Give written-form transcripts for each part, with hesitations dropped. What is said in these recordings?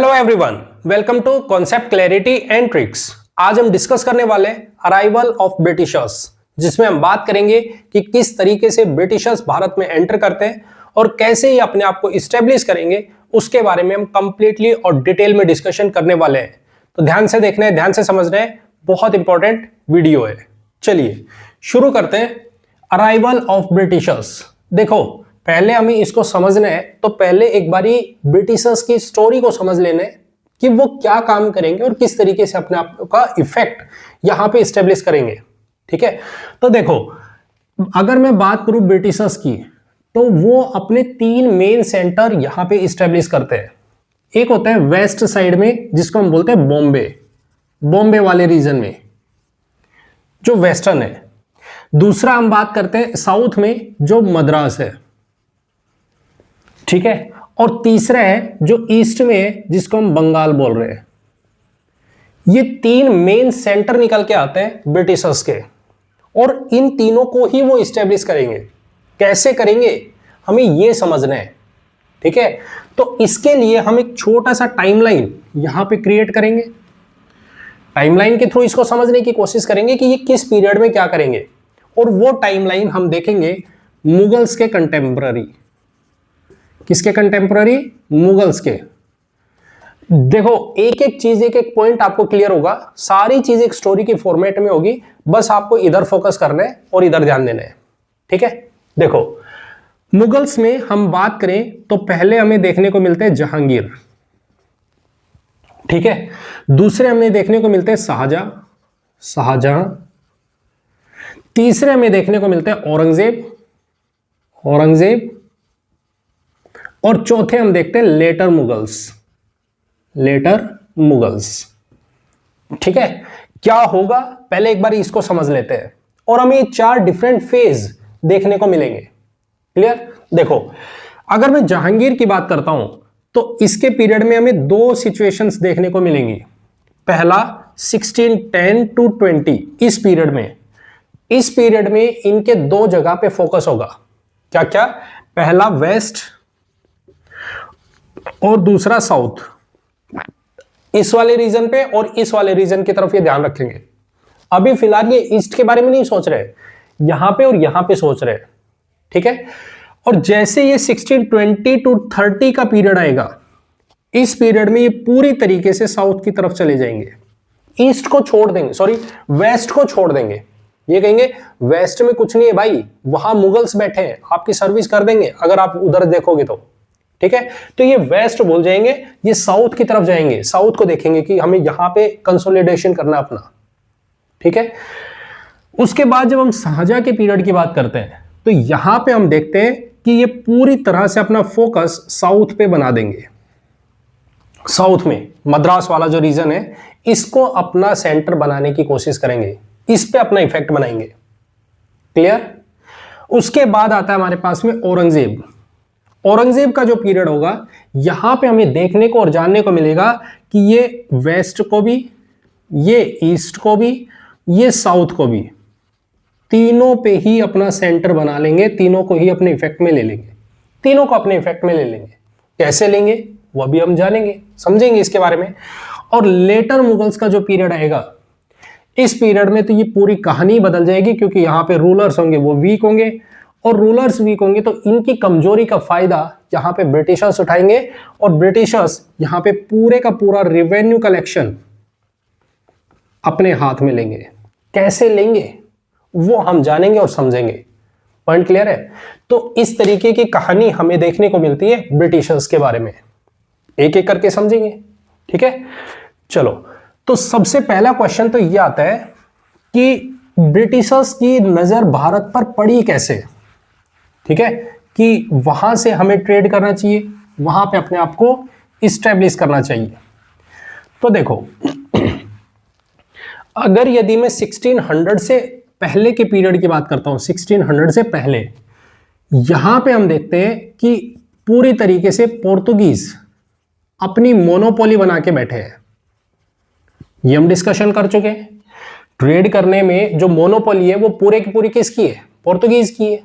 Hello everyone, welcome to concept clarity and tricks. आज हम discuss करने वाले अराइवल ऑफ ब्रिटिशर्स, जिसमें हम बात करेंगे कि किस तरीके से ब्रिटिशर्स भारत में एंटर करते हैं और कैसे ही अपने आप को इस्टेब्लिश करेंगे, उसके बारे में हम कंप्लीटली और डिटेल में डिस्कशन करने वाले हैं। तो ध्यान से देखना है, ध्यान से समझना है, बहुत इंपॉर्टेंट वीडियो है। चलिए शुरू करते हैं। अराइवल ऑफ ब्रिटिशर्स, देखो पहले हमें इसको समझना है तो पहले एक बारी ब्रिटिशर्स की स्टोरी को समझ लेना है कि वो क्या काम करेंगे और किस तरीके से अपने आप का इफेक्ट यहां पे एस्टेब्लिश करेंगे। ठीक है, तो देखो अगर मैं बात करूं ब्रिटिशर्स की, तो वो अपने तीन मेन सेंटर यहां पे एस्टेब्लिश करते हैं। एक होता है वेस्ट साइड में, जिसको हम बोलते हैं बॉम्बे वाले रीजन में, जो वेस्टर्न है। दूसरा हम बात करते हैं साउथ में, जो मद्रास है। ठीक है, और तीसरा है जो ईस्ट में है, जिसको हम बंगाल बोल रहे हैं। ये तीन मेन सेंटर निकल के आते हैं ब्रिटिशर्स के, और इन तीनों को ही वो इस्टेब्लिश करेंगे। कैसे करेंगे हमें ये समझना है। ठीक है, तो इसके लिए हम एक छोटा सा टाइमलाइन यहां पे क्रिएट करेंगे। टाइमलाइन के थ्रू इसको समझने की कोशिश करेंगे कि ये किस पीरियड में क्या करेंगे, और वो टाइमलाइन हम देखेंगे मुगल्स के कंटेम्पररी। किसके कंटेम्पररी? मुगल्स के। देखो एक एक चीज, एक एक पॉइंट आपको क्लियर होगा, सारी चीज एक स्टोरी की फॉर्मेट में होगी, बस आपको इधर फोकस करना है और इधर ध्यान देना है। ठीक है, देखो मुगल्स में हम बात करें तो पहले हमें देखने को मिलते हैं जहांगीर। ठीक है, दूसरे हमें देखने को मिलते हैं शाहजहां। तीसरे हमें देखने को मिलते हैं औरंगजेब। और चौथे हम देखते हैं लेटर मुगल्स। ठीक है, क्या होगा पहले एक बार इसको समझ लेते हैं, और हमें चार डिफरेंट फेज देखने को मिलेंगे। क्लियर? देखो अगर मैं जहांगीर की बात करता हूं तो इसके पीरियड में हमें दो सिचुएशंस देखने को मिलेंगी। पहला 1610 to 20, इस पीरियड में इनके दो जगह पे फोकस होगा। क्या क्या? पहला वेस्ट और दूसरा साउथ। इस वाले रीजन पे और इस वाले रीजन की तरफ ये ध्यान रखेंगे। अभी फिलहाल ये ईस्ट के बारे में नहीं सोच रहे, यहां पे और यहां पे सोच रहे। ठीक है, और जैसे ये 1620 to 30 का पीरियड आएगा, इस पीरियड में ये पूरी तरीके से साउथ की तरफ चले जाएंगे। ईस्ट को छोड़ देंगे, सॉरी वेस्ट को छोड़ देंगे। ये कहेंगे वेस्ट में कुछ नहीं है भाई, वहां मुगल्स बैठे हैं, आपकी सर्विस कर देंगे अगर आप उधर देखोगे तो। ठीक है, तो ये वेस्ट बोल जाएंगे, ये साउथ की तरफ जाएंगे, साउथ को देखेंगे कि हमें यहां पे कंसोलिडेशन करना अपना। ठीक है, उसके बाद जब हम शाहजहां के पीरियड की बात करते हैं तो यहां पे हम देखते हैं कि ये पूरी तरह से अपना फोकस साउथ पे बना देंगे। साउथ में मद्रास वाला जो रीजन है, इसको अपना सेंटर बनाने की कोशिश करेंगे, इस पे अपना इफेक्ट बनाएंगे। क्लियर? उसके बाद आता है हमारे पास में औरंगजेब का जो पीरियड होगा, यहां पे हमें देखने को और जानने को मिलेगा कि ये वेस्ट को भी, ये ईस्ट को भी, ये साउथ को भी, तीनों पे ही अपना सेंटर बना लेंगे, तीनों को ही अपने इफेक्ट में ले लेंगे। कैसे लेंगे वो भी हम जानेंगे, समझेंगे इसके बारे में। और लेटर मुगल्स का जो पीरियड आएगा, इस पीरियड में तो ये पूरी कहानी बदल जाएगी, क्योंकि यहां पे रूलर्स होंगे वो वीक होंगे, और रूलर्स वीक होंगे तो इनकी कमजोरी का फायदा यहां पे ब्रिटिशर्स उठाएंगे, और ब्रिटिशर्स यहां पे पूरे का पूरा रेवेन्यू कलेक्शन अपने हाथ में लेंगे। कैसे लेंगे वो हम जानेंगे और समझेंगे। पॉइंट क्लियर है? तो इस तरीके की कहानी हमें देखने को मिलती है ब्रिटिशर्स के बारे में, एक एक करके समझेंगे। ठीक है, चलो तो सबसे पहला क्वेश्चन तो ये आता है कि ब्रिटिशर्स की नजर भारत पर पड़ी कैसे। ठीक है, कि वहां से हमें ट्रेड करना चाहिए, वहां पे अपने आप को इस्टेब्लिश करना चाहिए। तो देखो अगर यदि मैं 1600 से पहले के पीरियड की बात करता हूं, 1600 से पहले, यहां पे हम देखते हैं कि पूरी तरीके से पोर्तुगीज अपनी मोनोपोली बना के बैठे हैं। ये हम डिस्कशन कर चुके हैं। ट्रेड करने में जो मोनोपोली है वो पूरे की पूरी किसकी है? पोर्तुगीज की है।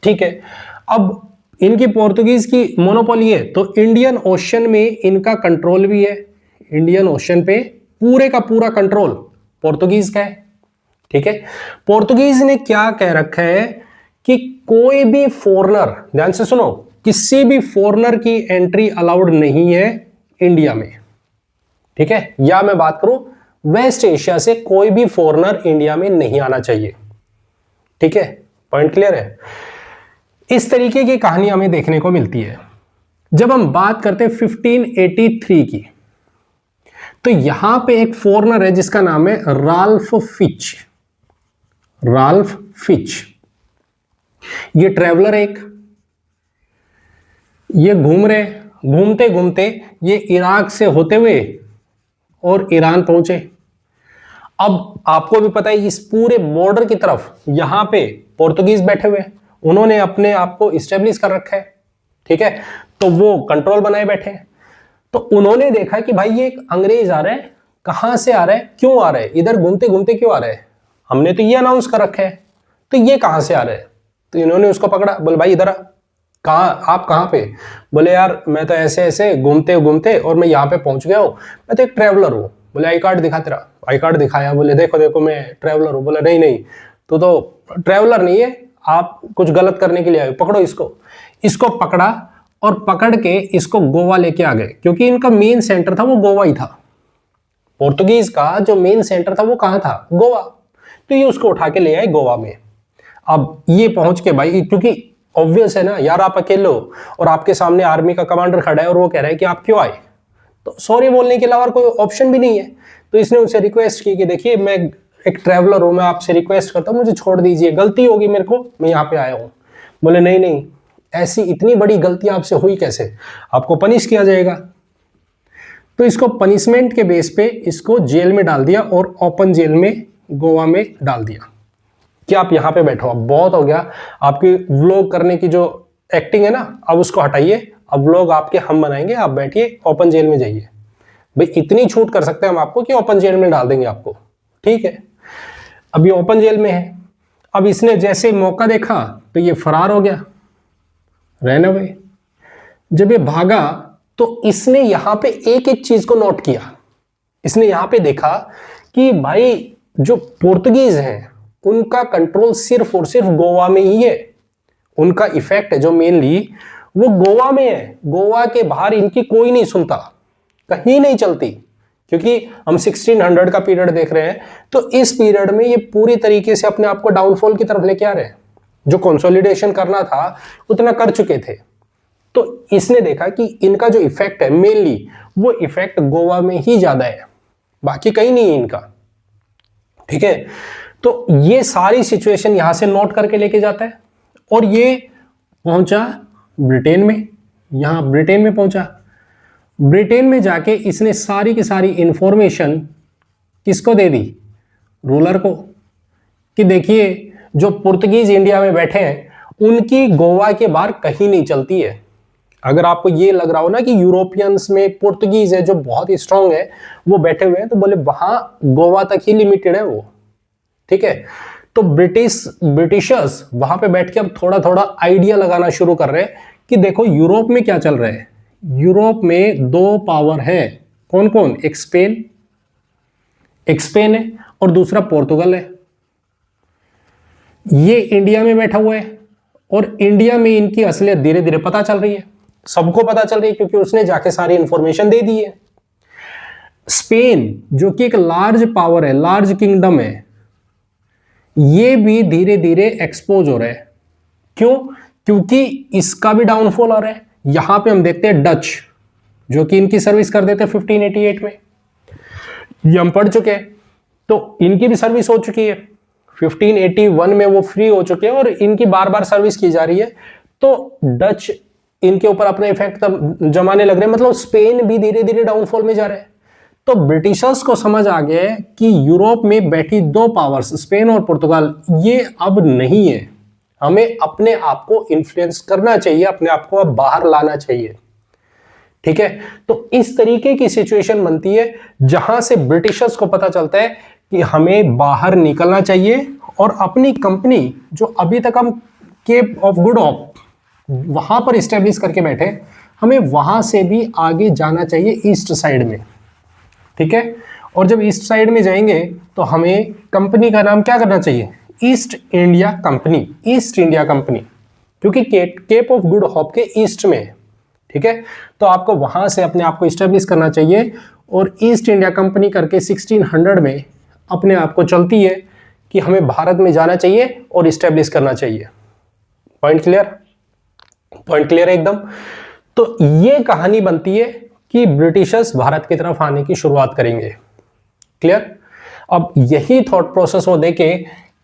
ठीक है, अब इनकी पोर्तुगीज की मोनोपोली है, तो इंडियन ओशन में इनका कंट्रोल भी है। इंडियन ओशन पे पूरे का पूरा कंट्रोल पोर्तुगीज का है। ठीक है, पोर्तुगीज ने क्या कह रखा है कि कोई भी फॉरेनर, ध्यान से सुनो, किसी भी फॉरेनर की एंट्री अलाउड नहीं है इंडिया में। ठीक है, या मैं बात करूं वेस्ट एशिया से कोई भी फॉरेनर इंडिया में नहीं आना चाहिए। ठीक है, पॉइंट क्लियर है। इस तरीके की कहानी हमें देखने को मिलती है। जब हम बात करते हैं 1583 की, तो यहां पे एक फॉरेनर है जिसका नाम है राल्फ फिच। राल्फ फिच, ये ट्रेवलर एक, ये घूम रहे, घूमते घूमते ये इराक से होते हुए और ईरान पहुंचे। अब आपको भी पता है इस पूरे बॉर्डर की तरफ यहां पे पोर्तुगीज बैठे हुए, उन्होंने अपने आप को इस्टेब्लिश कर रखा है। ठीक है, तो वो कंट्रोल बनाए बैठे हैं। तो उन्होंने देखा कि भाई ये एक अंग्रेज आ रहा है, कहां से आ रहा है, क्यों आ रहा है, इधर घूमते घूमते क्यों आ रहा है, हमने तो ये अनाउंस कर रखा है, तो ये कहां से आ रहा है। तो इन्होंने उसको पकड़ा, बोले भाई इधर आ। कहा आप कहां पे, बोले यार मैं तो ऐसे ऐसे घूमते घूमते और मैं यहाँ पे पहुंच गया हूँ, मैं तो एक ट्रेवलर हूँ। बोले आई कार्ड दिखा तेरा। आई कार्ड दिखाया, बोले देखो देखो मैं ट्रेवलर हूँ। बोले नहीं नहीं, तो ट्रेवलर नहीं है, आप कुछ गलत करने के लिए आए, पकड़ो इसको। इसको पकड़ा और पकड़ के इसको गोवा लेके आ गए, क्योंकि इनका मेन सेंटर था वो गोवा ही था। पोर्तुगीज का जो मेन सेंटर था वो कहां था, गोवा। तो ये उसको उठा के ले आए गोवा में। अब ये पहुंच के भाई, क्योंकि ऑब्वियस है ना यार, आप अकेले हो और आपके सामने आर्मी का कमांडर खड़ा है और वो कह रहा है कि आप क्यों आए, तो सॉरी बोलने के अलावा कोई ऑप्शन भी नहीं है। तो इसने उनसे रिक्वेस्ट की कि देखिए मैं एक ट्रैवलर हूं, मैं आपसे रिक्वेस्ट करता हूं मुझे छोड़ दीजिए, गलती होगी मेरे को, मैं यहाँ पे आया हूं। बोले नहीं नहीं, ऐसी इतनी बड़ी गलती आपसे हुई कैसे, आपको पनिश किया जाएगा। तो इसको पनिशमेंट के बेस पे इसको जेल में डाल दिया और ओपन जेल में गोवा में डाल दिया कि आप यहाँ पे बैठो, अब बहुत हो गया, आपकी व्लॉग करने की जो एक्टिंग है ना, अब उसको हटाइए, अब व्लॉग आपके हम बनाएंगे, आप बैठिए ओपन जेल में जाइए। भाई इतनी छूट कर सकते हैं हम आपको कि ओपन जेल में डाल देंगे आपको। ठीक है, अब ये ओपन जेल में है। अब इसने जैसे मौका देखा तो ये फरार हो गया, रहना भाई। जब ये भागा तो इसने यहां पे एक एक चीज को नोट किया। इसने यहां पे देखा कि भाई जो पोर्तुगीज हैं उनका कंट्रोल सिर्फ और सिर्फ गोवा में ही है, उनका इफेक्ट है जो मेनली वो गोवा में है। गोवा के बाहर इनकी कोई नहीं सुनता, कहीं नहीं चलती, क्योंकि हम 1600 का पीरियड देख रहे हैं। तो इस पीरियड में ये पूरी तरीके से अपने आप को डाउनफॉल की तरफ लेके आ रहे हैं। जो कंसोलिडेशन करना था उतना कर चुके थे। तो इसने देखा कि इनका जो इफेक्ट है मेनली वो इफेक्ट गोवा में ही ज्यादा है, बाकी कहीं नहीं है इनका। ठीक है, तो ये सारी सिचुएशन यहां से नोट करके लेके जाता है और ये पहुंचा ब्रिटेन में। यहां ब्रिटेन में पहुंचा, ब्रिटेन में जाके इसने सारी की सारी इंफॉर्मेशन किसको दे दी, रूलर को, कि देखिए जो पुर्तगीज इंडिया में बैठे हैं उनकी गोवा के बाहर कहीं नहीं चलती है। अगर आपको ये लग रहा हो ना कि यूरोपियंस में पुर्तगीज है जो बहुत ही स्ट्रांग है वो बैठे हुए हैं, तो बोले वहां गोवा तक ही लिमिटेड है वो। ठीक है, तो ब्रिटिशर्स वहां पे बैठ के अब थोड़ा थोड़ा आइडिया लगाना शुरू कर रहे हैं कि देखो यूरोप में क्या चल रहा है। यूरोप में दो पावर है, कौन कौन, एक स्पेन है और दूसरा पोर्तुगल है। ये इंडिया में बैठा हुआ है और इंडिया में इनकी असलियत धीरे धीरे पता चल रही है, सबको पता चल रही है, क्योंकि उसने जाके सारी इंफॉर्मेशन दे दी है। स्पेन जो कि एक लार्ज पावर है, लार्ज किंगडम है, ये भी धीरे धीरे एक्सपोज हो रहा है। क्यों, क्योंकि इसका भी डाउनफॉल आ रहा है। यहां पे हम देखते हैं डच जो कि इनकी सर्विस कर देते 1588 में, ये हम पढ़ चुके हैं, तो इनकी भी सर्विस हो चुकी है। 1581 में वो फ्री हो चुके हैं और इनकी बार बार सर्विस की जा रही है। तो डच इनके ऊपर अपना इफेक्ट जमाने लग रहे हैं, मतलब स्पेन भी धीरे धीरे डाउनफॉल में जा रहे हैं। तो ब्रिटिशर्स को समझ आ गया कि यूरोप में बैठी दो पावर्स स्पेन और पुर्तगाल ये अब नहीं है, हमें अपने आप को इन्फ्लुएंस करना चाहिए, अपने आप को अब बाहर लाना चाहिए। ठीक है, तो इस तरीके की सिचुएशन बनती है जहां से ब्रिटिशर्स को पता चलता है कि हमें बाहर निकलना चाहिए और अपनी कंपनी जो अभी तक हम केप ऑफ गुड होप वहां पर स्टेब्लिश करके बैठे, हमें वहां से भी आगे जाना चाहिए ईस्ट साइड में, ठीक है। और जब ईस्ट साइड में जाएंगे तो हमें कंपनी का नाम क्या करना चाहिए, east India company, east India company, क्योंकि केप ऑफ गुड होप के ईस्ट में है, ठीक है। तो आपको वहां से अपने आप को स्टेब्लिश करना चाहिए और ईस्ट इंडिया कंपनी करके 1600 में अपने आप को चलती है कि हमें भारत में जाना चाहिए और स्टेब्लिश करना चाहिए। पॉइंट क्लियर, पॉइंट क्लियर है एकदम। तो ये कहानी बनती है कि ब्रिटिशर्स भारत की तरफ आने की शुरुआत करेंगे। क्लियर। अब यही थॉट प्रोसेस वो देके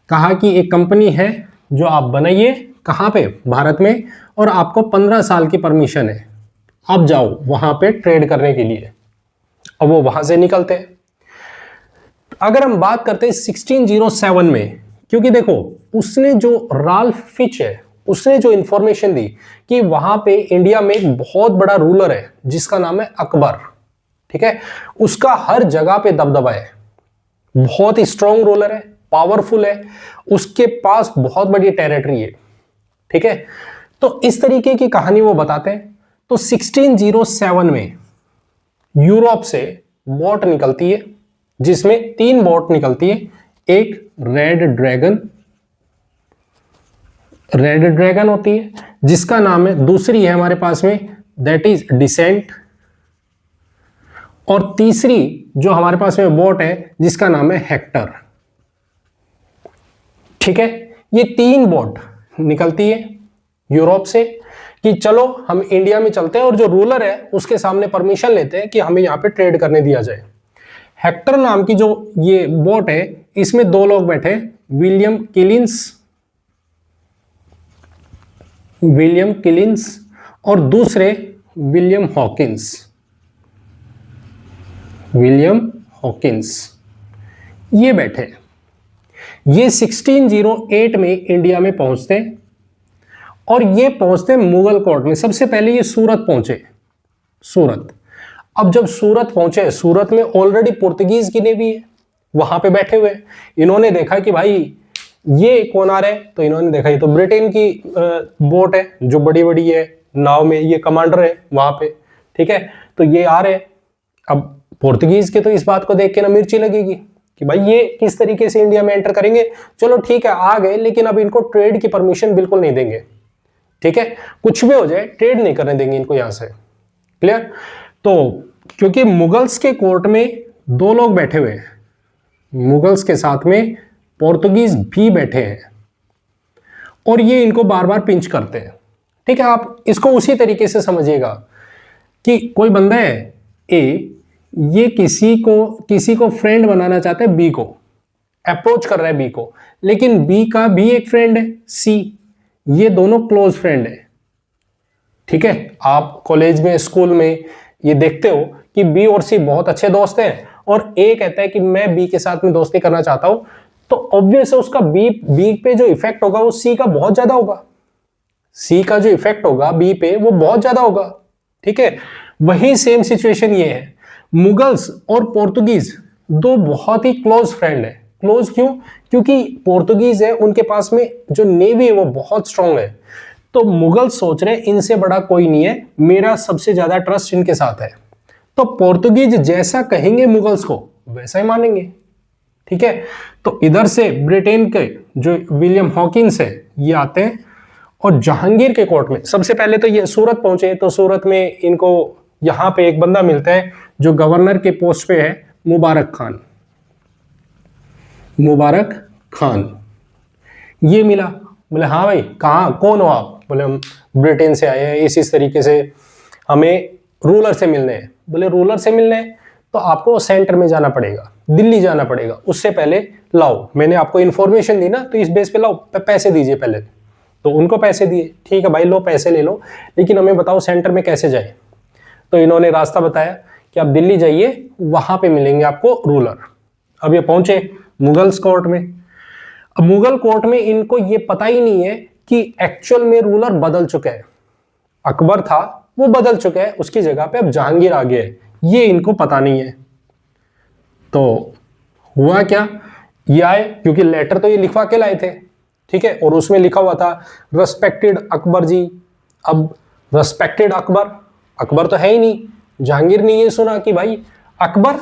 कहा कि एक कंपनी है जो आप बनाइए, कहां पे, भारत में, और आपको 15 साल की परमिशन है, आप जाओ वहां पे ट्रेड करने के लिए। अब वो वहां से निकलते हैं। अगर हम बात करते हैं 1607 में, क्योंकि देखो उसने जो राल्फ फिच है उसने जो इंफॉर्मेशन दी कि वहां पे इंडिया में एक बहुत बड़ा रूलर है जिसका नाम है अकबर, ठीक है। उसका हर जगह पे दबदबा है, बहुत ही स्ट्रॉन्ग रूलर है, पावरफुल है, उसके पास बहुत बड़ी टेरिटरी है, ठीक है। तो इस तरीके की कहानी वो बताते हैं। तो 1607 में यूरोप से बोट निकलती है जिसमें 3 बोट निकलती है, एक रेड ड्रैगन होती है जिसका नाम है, दूसरी है हमारे पास में दैट इज डिसेंट, और तीसरी जो हमारे पास में बोट है जिसका नाम है हेक्टर, ठीक है। ये 3 बोट निकलती है यूरोप से कि चलो हम इंडिया में चलते हैं और जो रूलर है उसके सामने परमिशन लेते हैं कि हमें यहां पे ट्रेड करने दिया जाए। हेक्टर नाम की जो ये बोट है इसमें 2 लोग बैठे, विलियम किलिंस और दूसरे विलियम हॉकिंस, ये बैठे। ये 1608 में इंडिया में पहुंचते हैं और ये पहुंचते मुगल कोर्ट में। सबसे पहले ये सूरत पहुंचे, सूरत। अब जब सूरत पहुंचे, सूरत में ऑलरेडी पुर्तगीज की नेवी है, वहां पे बैठे हुए। इन्होंने देखा कि भाई ये कौन आ रहा है, तो इन्होंने देखा ये तो ब्रिटेन की बोट है जो बड़ी बड़ी है, नाव में ये कमांडर है वहां पे, ठीक है। तो ये आ रहे हैं। अब पुर्तगीज के तो इस बात को देख के ना मिर्ची लगेगी कि भाई ये किस तरीके से इंडिया में एंटर करेंगे। चलो ठीक है आ गए, लेकिन अब इनको ट्रेड की परमिशन बिल्कुल नहीं देंगे, ठीक है। कुछ भी हो जाए ट्रेड नहीं करने देंगे इनको यहां से। क्लियर। तो क्योंकि मुगल्स के कोर्ट में 2 लोग बैठे हुए हैं, मुगल्स के साथ में पोर्तुगीज भी बैठे हैं और ये इनको बार बार पिंच करते हैं, ठीक है। आप इसको उसी तरीके से समझिएगा कि कोई बंदा है ए, ये किसी को फ्रेंड बनाना चाहता है, बी को अप्रोच कर रहा है, बी को, लेकिन बी का भी एक फ्रेंड है सी, ये दोनों क्लोज फ्रेंड है, ठीक है। आप कॉलेज में, स्कूल में ये देखते हो कि बी और सी बहुत अच्छे दोस्त हैं और ए कहता है कि मैं बी के साथ में दोस्ती करना चाहता हूं, तो ऑब्वियस है उसका बी पे जो इफेक्ट होगा वो सी का बहुत ज्यादा होगा, सी का जो इफेक्ट होगा बी पे वो बहुत ज्यादा होगा, ठीक है। वही सेम सिचुएशन ये है, मुगल्स और पोर्तुगीज 2 बहुत ही क्लोज फ्रेंड है। क्लोज क्यों? क्योंकि पोर्तुगीज है, उनके पास में जो नेवी है वो बहुत स्ट्रांग है, तो मुगल सोच रहे इनसे बड़ा कोई नहीं है, मेरा सबसे ज्यादा ट्रस्ट इनके साथ है, तो पोर्तुगीज जैसा कहेंगे मुगल्स को वैसा ही मानेंगे, ठीक है। तो इधर से ब्रिटेन के जो विलियम हॉकिंस है ये आते हैं और जहांगीर के कोर्ट में सबसे पहले तो ये सूरत पहुंचे। तो सूरत में इनको यहां पे एक बंदा मिलता है जो गवर्नर के पोस्ट पे है, मुबारक खान। ये मिला, बोले हाँ भाई कहाँ, कौन हो आप? बोले हम ब्रिटेन से आए हैं, इस तरीके से हमें रूलर से मिलने हैं। बोले रूलर से मिलने हैं तो आपको सेंटर में जाना पड़ेगा, दिल्ली जाना पड़ेगा, उससे पहले लाओ, मैंने आपको इन्फॉर्मेशन दी ना तो इस बेस पे लाओ, पैसे दीजिए पहले। तो उनको पैसे दिए, ठीक है भाई लो पैसे ले लो, लेकिन हमें बताओ सेंटर में कैसे जाए। तो इन्होंने रास्ता बताया कि आप दिल्ली जाइए, वहां पे मिलेंगे आपको रूलर। अब ये पहुंचे मुगल्स कोर्ट में। अब मुगल कोर्ट में इनको ये पता ही नहीं है कि एक्चुअल में रूलर बदल चुका है, अकबर था वो बदल चुका है, उसकी जगह पे अब जहांगीर आ गया है, ये इनको पता नहीं है। तो हुआ क्या, ये आए, क्योंकि लेटर तो ये लिखवा के लाए थे, ठीक है, और उसमें लिखा हुआ था, रेस्पेक्टेड अकबर जी, अब रेस्पेक्टेड अकबर, अकबर तो है ही नहीं, जहांगीर ने ये सुना कि भाई अकबर,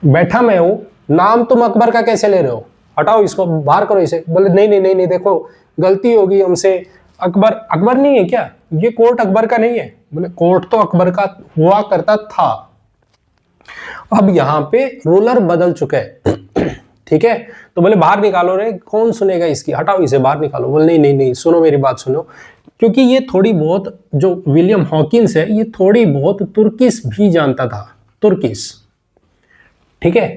बैठा मैं हूं, नाम तुम अकबर का कैसे ले रहे हो, हटाओ इसको, बाहर करो इसे। बोले नहीं नहीं नहीं नहीं, देखो गलती होगी हमसे, अकबर अकबर नहीं है क्या, ये कोर्ट अकबर का नहीं है। बोले कोर्ट तो अकबर का हुआ करता था, अब यहां पे रूलर बदल चुके हैं। ठीक है, तो बोले बाहर निकालो रे, कौन सुनेगा इसकी, हटाओ इसे, बाहर निकालो। बोले नहीं नहीं नहीं, सुनो मेरी बात सुनो, क्योंकि ये थोड़ी बहुत, जो विलियम हॉकिंस है ये थोड़ी बहुत तुर्किश भी जानता था, तुर्किश। ठीक है,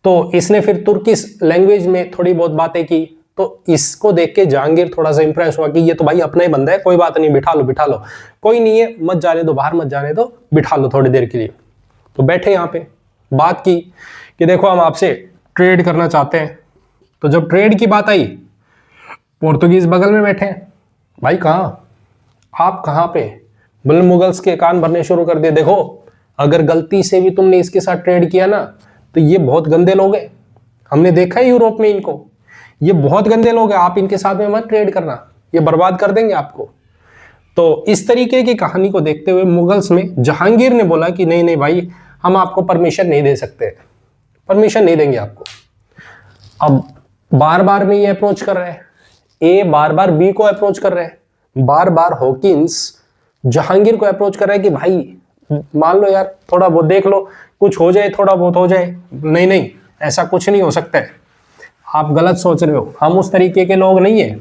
तो इसने फिर तुर्किश लैंग्वेज में थोड़ी बहुत बातें की, तो इसको देख के जहांगीर थोड़ा सा इंप्रेस हुआ कि ये तो भाई अपना ही बंदा है, कोई बात नहीं, बिठा लो बिठा लो, कोई नहीं है, मत जाने दो, बाहर मत जाने दो, बिठा लो थोड़ी देर के लिए। तो बैठे यहाँ पे, बात की कि देखो हम आपसे ट्रेड करना चाहते हैं। तो जब ट्रेड की बात आई, पोर्तुगीज बगल में बैठे हैं, भाई कहाँ, आप कहाँ पे। बोले मुगल्स के कान भरने शुरू कर दिए, देखो अगर गलती से भी तुमने इसके साथ ट्रेड किया ना तो ये बहुत गंदे लोग हैं, हमने देखा है यूरोप में इनको, ये बहुत गंदे लोग हैं, आप इनके साथ में मत ट्रेड करना, ये बर्बाद कर देंगे आपको। तो इस तरीके की कहानी को देखते हुए मुगल्स में जहांगीर ने बोला कि नहीं नहीं भाई, हम आपको परमिशन नहीं दे सकते, परमिशन नहीं देंगे आपको। अब बार बार में ये अप्रोच कर रहे हैं, ए बार बार बी को अप्रोच कर रहे हैं, बार बार हॉकिंस जहांगीर को अप्रोच कर रहा है कि भाई मान लो यार, थोड़ा बहुत देख लो, कुछ हो जाए, थोड़ा बहुत हो जाए। नहीं नहीं, ऐसा कुछ नहीं हो सकता है, आप गलत सोच रहे हो, हम उस तरीके के लोग नहीं है।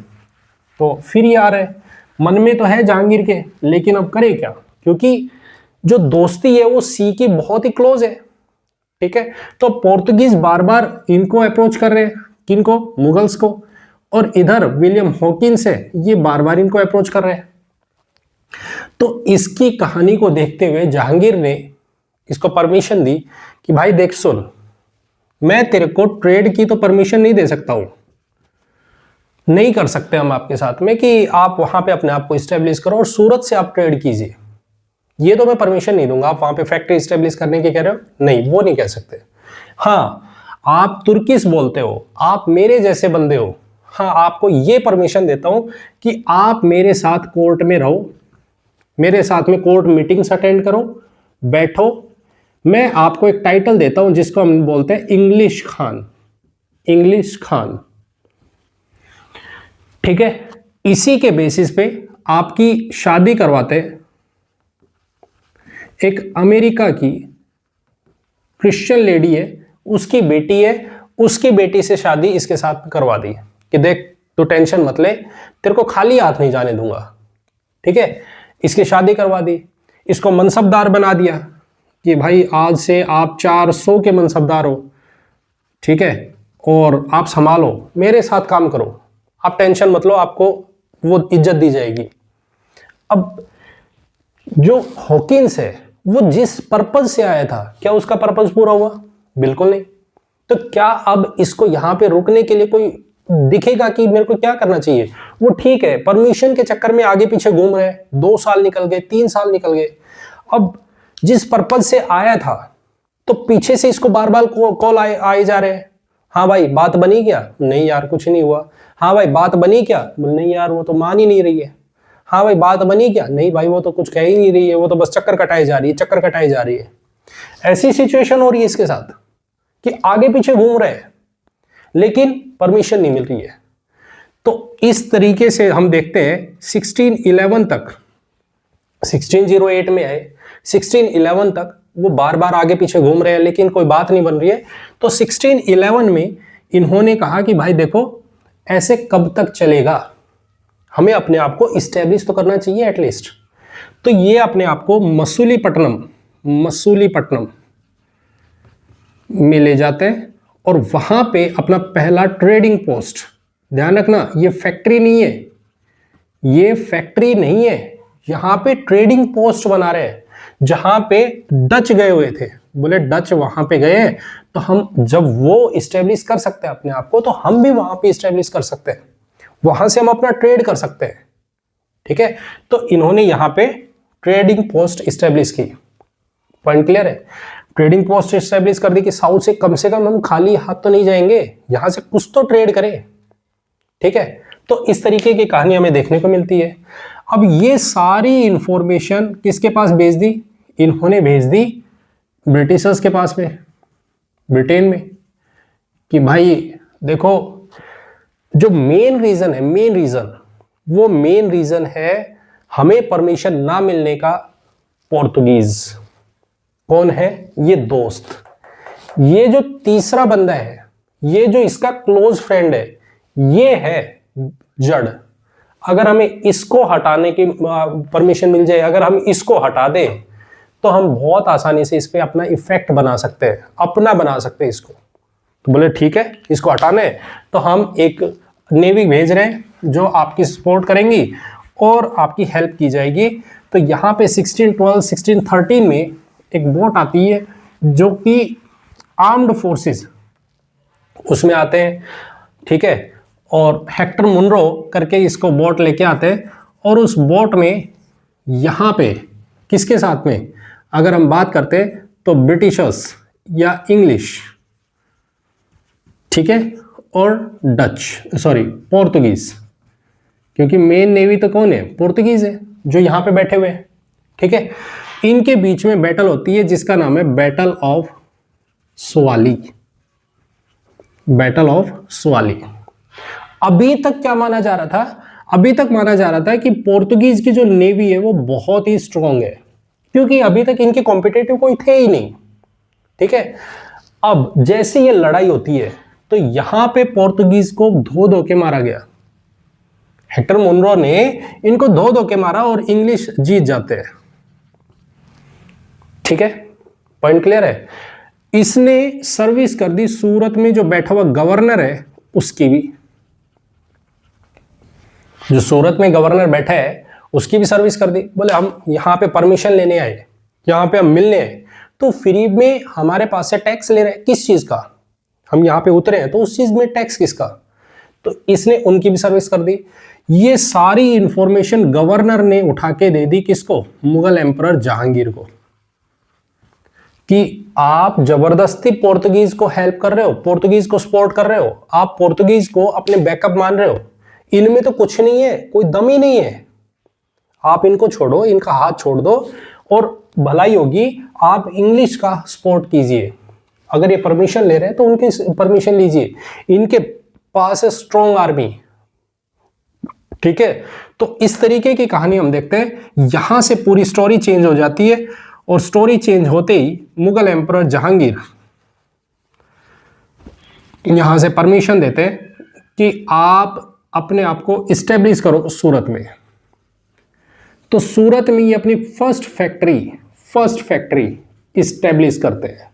तो फिर ये आ रहे हैं, मन में तो है जहांगीर के, लेकिन अब करे क्या, क्योंकि जो दोस्ती है वो सी की बहुत ही क्लोज है। ठीक है, तो पोर्तुगीज बार बार इनको अप्रोच कर रहे हैं, किनको, मुगल्स को, और इधर विलियम हॉकिंस है, ये बार बार इनको अप्रोच कर रहे हैं। तो इसकी कहानी को देखते हुए जहांगीर ने इसको परमिशन दी कि भाई देख सुन, मैं तेरे को ट्रेड की तो परमिशन नहीं दे सकता हूं, नहीं कर सकते हम आपके साथ में कि आप वहां पे अपने आप को स्टेब्लिश करो और सूरत से आप ट्रेड कीजिए, ये तो मैं परमिशन नहीं दूंगा। आप वहां पे फैक्ट्री स्टेब्लिश करने के कह रहे हो, नहीं वो नहीं कह सकते। हाँ, आप तुर्किश बोलते हो, आप मेरे जैसे बंदे हो, हाँ आपको ये परमिशन देता हूं कि आप मेरे साथ कोर्ट में रहो, मेरे साथ में कोर्ट मीटिंग्स अटेंड करो, बैठो, मैं आपको एक टाइटल देता हूं जिसको हम बोलते हैं इंग्लिश खान, इंग्लिश खान। ठीक है, इसी के बेसिस पे आपकी शादी करवाते हैं एक अमेरिका की क्रिश्चियन लेडी है, उसकी बेटी है, उसकी बेटी से शादी इसके साथ करवा दी कि देख तू टेंशन मत ले, तेरे को खाली हाथ नहीं जाने दूंगा। ठीक है, इसकी शादी करवा दी, इसको मनसबदार बना दिया कि भाई आज से आप 400 के मनसबदार हो, ठीक है, और आप संभालो, मेरे साथ काम करो, आप टेंशन मत लो, आपको वो इज्जत दी जाएगी। अब जो हॉकिंस है वो जिस पर्पज से आया था, क्या उसका पर्पज पूरा हुआ? बिल्कुल नहीं। तो क्या अब इसको यहां पे रुकने के लिए कोई दिखेगा कि मेरे को क्या करना चाहिए? वो ठीक है, परमिशन के चक्कर में आगे पीछे घूम रहे हैं, 2 साल निकल गए, 3 साल निकल गए। अब जिस पर्पज से आया था तो पीछे से इसको बार बार कॉल आए जा रहे हैं, हाँ भाई बात बनी क्या? नहीं यार कुछ नहीं हुआ। हाँ भाई बात बनी क्या? नहीं यार वो तो मान ही नहीं रही है। हाँ भाई बात बनी क्या? नहीं भाई वो तो कुछ कह ही नहीं रही है, वो तो बस चक्कर कटाई जा रही है, चक्कर कटाई जा रही है। ऐसी सिचुएशन हो रही है इसके साथ कि आगे पीछे घूम रहे हैं लेकिन परमिशन नहीं मिल रही है। तो इस तरीके से हम देखते हैं 1611 तक, 1608 में आए, 1611 तक वो बार बार आगे पीछे घूम रहे हैं लेकिन कोई बात नहीं बन रही है। तो 1611 में इन्होंने कहा कि भाई देखो ऐसे कब तक चलेगा, हमें अपने आप को इस्टेब्लिश तो करना चाहिए एटलीस्ट। तो ये अपने आप को मसूलीपट्टनम में ले जाते हैं और वहां पे अपना पहला ट्रेडिंग पोस्ट, ध्यान रखना ये फैक्ट्री नहीं है, ये फैक्ट्री नहीं है, यहां पे ट्रेडिंग पोस्ट बना रहे हैं जहां पे डच गए हुए थे। बोले डच वहां पे गए तो हम जब वो इस्टेब्लिश कर सकते हैं अपने आप को तो हम भी वहां पे इस्टेब्लिश कर सकते हैं, वहां से हम अपना ट्रेड कर सकते हैं। ठीक है, तो इन्होंने यहां पे ट्रेडिंग पोस्ट इस्टेब्लिश की। पॉइंट क्लियर है? ट्रेडिंग पोस्ट इस्टेब्लिश कर दी कि साउथ से कम हम खाली हाथ तो नहीं जाएंगे, यहां से कुछ तो ट्रेड करें। ठीक है, तो इस तरीके की कहानी हमें देखने को मिलती है। अब ये सारी इंफॉर्मेशन किसके पास भेज दी? इन्होंने भेज दी ब्रिटिशर्स के पास में, ब्रिटेन में, कि भाई देखो जो मेन रीजन है, मेन रीजन है हमें परमिशन ना मिलने का पोर्तुगीज। कौन है? ये दोस्त। ये जो तीसरा बंदा है, ये जो इसका क्लोज फ्रेंड है, ये है जड़। अगर हमें इसको हटाने की परमिशन मिल जाए, अगर हम इसको हटा दें तो हम बहुत आसानी से इस पे अपना इफेक्ट बना सकते हैं, अपना बना सकते हैं इसको। तो बोले ठीक है, इसको हटाना है तो हम एक नेवी भेज रहे हैं जो आपकी सपोर्ट करेंगी और आपकी हेल्प की जाएगी। तो यहाँ पे 1612 1613 में एक बोट आती है जो कि आर्म्ड फोर्सेस उसमें आते हैं, ठीक है, और हेक्टर मुनरो करके इसको बोट लेके आते हैं। और उस बोट में यहाँ पे किसके साथ में अगर हम बात करते हैं तो ब्रिटिशर्स या इंग्लिश, ठीक है, और पोर्तुगीज, क्योंकि मेन नेवी तो कौन है? पोर्तुगीज है जो यहाँ पे बैठे हुए हैं, ठीक है। इनके बीच में बैटल होती है जिसका नाम है battle of Swally, battle of Swally. अभी तक क्या माना जा रहा था? अभी तक माना जा रहा था कि पोर्तुगीज की जो नेवी है वो बहुत ही स्ट्रांग है, क्योंकि अभी तक इनके कॉम्पिटिटिव कोई थे ही नहीं, ठीक है। अब जैसे ये लड़ाई होती है तो यहां पे पोर्तुगीज को धो धो के मारा गया। हेक्टर मुनरो ने इनको धो धो के मारा और इंग्लिश जीत जाते हैं, ठीक है। पॉइंट क्लियर है? इसने सर्विस कर दी सूरत में जो बैठा हुआ गवर्नर है उसकी भी, जो सूरत में गवर्नर बैठा है उसकी भी सर्विस कर दी। बोले हम यहाँ पे परमिशन लेने आए, यहाँ पे हम मिलने आए, तो फ्री में हमारे पास से टैक्स ले रहे हैं। किस चीज का? हम यहाँ पे उतरे हैं तो उस चीज में टैक्स किसका? तो इसने उनकी भी सर्विस कर दी। ये सारी इंफॉर्मेशन गवर्नर ने उठा के दे दी किसको? मुगल एम्परर जहांगीर को, कि आप जबरदस्ती पोर्तुगीज को हेल्प कर रहे हो, पोर्तुगीज को सपोर्ट कर रहे हो, आप पोर्तुगीज को अपने बैकअप मान रहे हो, इनमें तो कुछ नहीं है, कोई दम ही नहीं है, आप इनको छोड़ो, इनका हाथ छोड़ दो और भलाई होगी। आप इंग्लिश का सपोर्ट कीजिए, अगर ये परमिशन ले रहे हैं तो उनकी परमिशन लीजिए, इनके पास है स्ट्रॉन्ग आर्मी, ठीक है। तो इस तरीके की कहानी हम देखते हैं। यहां से पूरी स्टोरी चेंज हो जाती है और स्टोरी चेंज होते ही मुगल एम्परर जहांगीर यहां से परमिशन देते हैं कि आप अपने आप को इस्टेब्लिश करो सूरत में। तो सूरत में ये अपनी फर्स्ट फैक्ट्री इस्टेब्लिश करते हैं।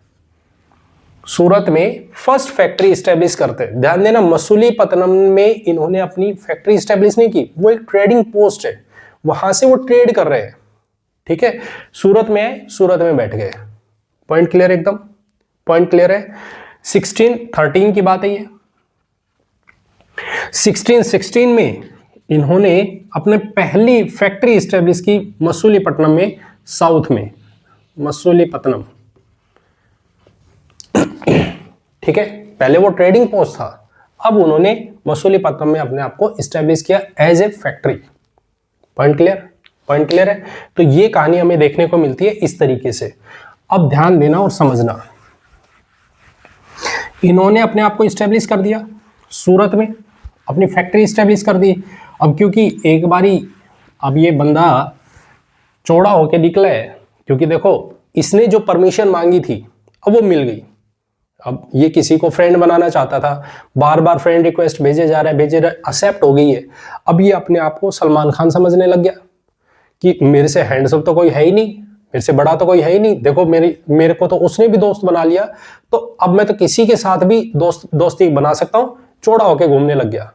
सूरत में फर्स्ट फैक्ट्री इस्टेब्लिश करते हैं। ध्यान देना, मसूलीपट्टनम में इन्होंने अपनी फैक्ट्री इस्टेब्लिश नहीं की, वो एक ट्रेडिंग पोस्ट है, वहां से वो ट्रेड कर रहे हैं, ठीक है। सूरत में आए, सूरत में बैठ गए। Point clear? एकदम पॉइंट क्लियर है। 1613 की बात है ये। 1616 में इन्होंने अपने पहली फैक्ट्री इस्टेब्लिश की मसूलीपट्टनम में, साउथ में मसूलीपट्टनम, ठीक है। पहले वो ट्रेडिंग पोस्ट था, अब उन्होंने मसूलीपट्टनम में अपने आप को इस्टेब्लिश किया as a factory. Point clear? Point clear है। तो ये कहानी हमें देखने को मिलती है इस तरीके से। अब ध्यान देना और समझना, इन्होंने अपने आप को इस्टेब्लिश कर दिया सूरत में, अपनी फैक्ट्री इस्टेब्लिश कर दी। अब क्योंकि एक बारी अब ये बंदा चौड़ा होके निकला है, क्योंकि देखो इसने जो परमिशन मांगी थी अब वो मिल गई। अब ये किसी को फ्रेंड बनाना चाहता था, बार बार फ्रेंड रिक्वेस्ट भेजे जा रहा है, एक्सेप्ट हो गई है। अब ये अपने आप को सलमान खान समझने लग गया कि मेरे से हैंडसम तो कोई है ही नहीं, मेरे से बड़ा तो कोई है ही नहीं, देखो मेरे को तो उसने भी दोस्त बना लिया, तो अब मैं तो किसी के साथ भी दोस्ती बना सकता हूँ। चौड़ा होके घूमने लग गया,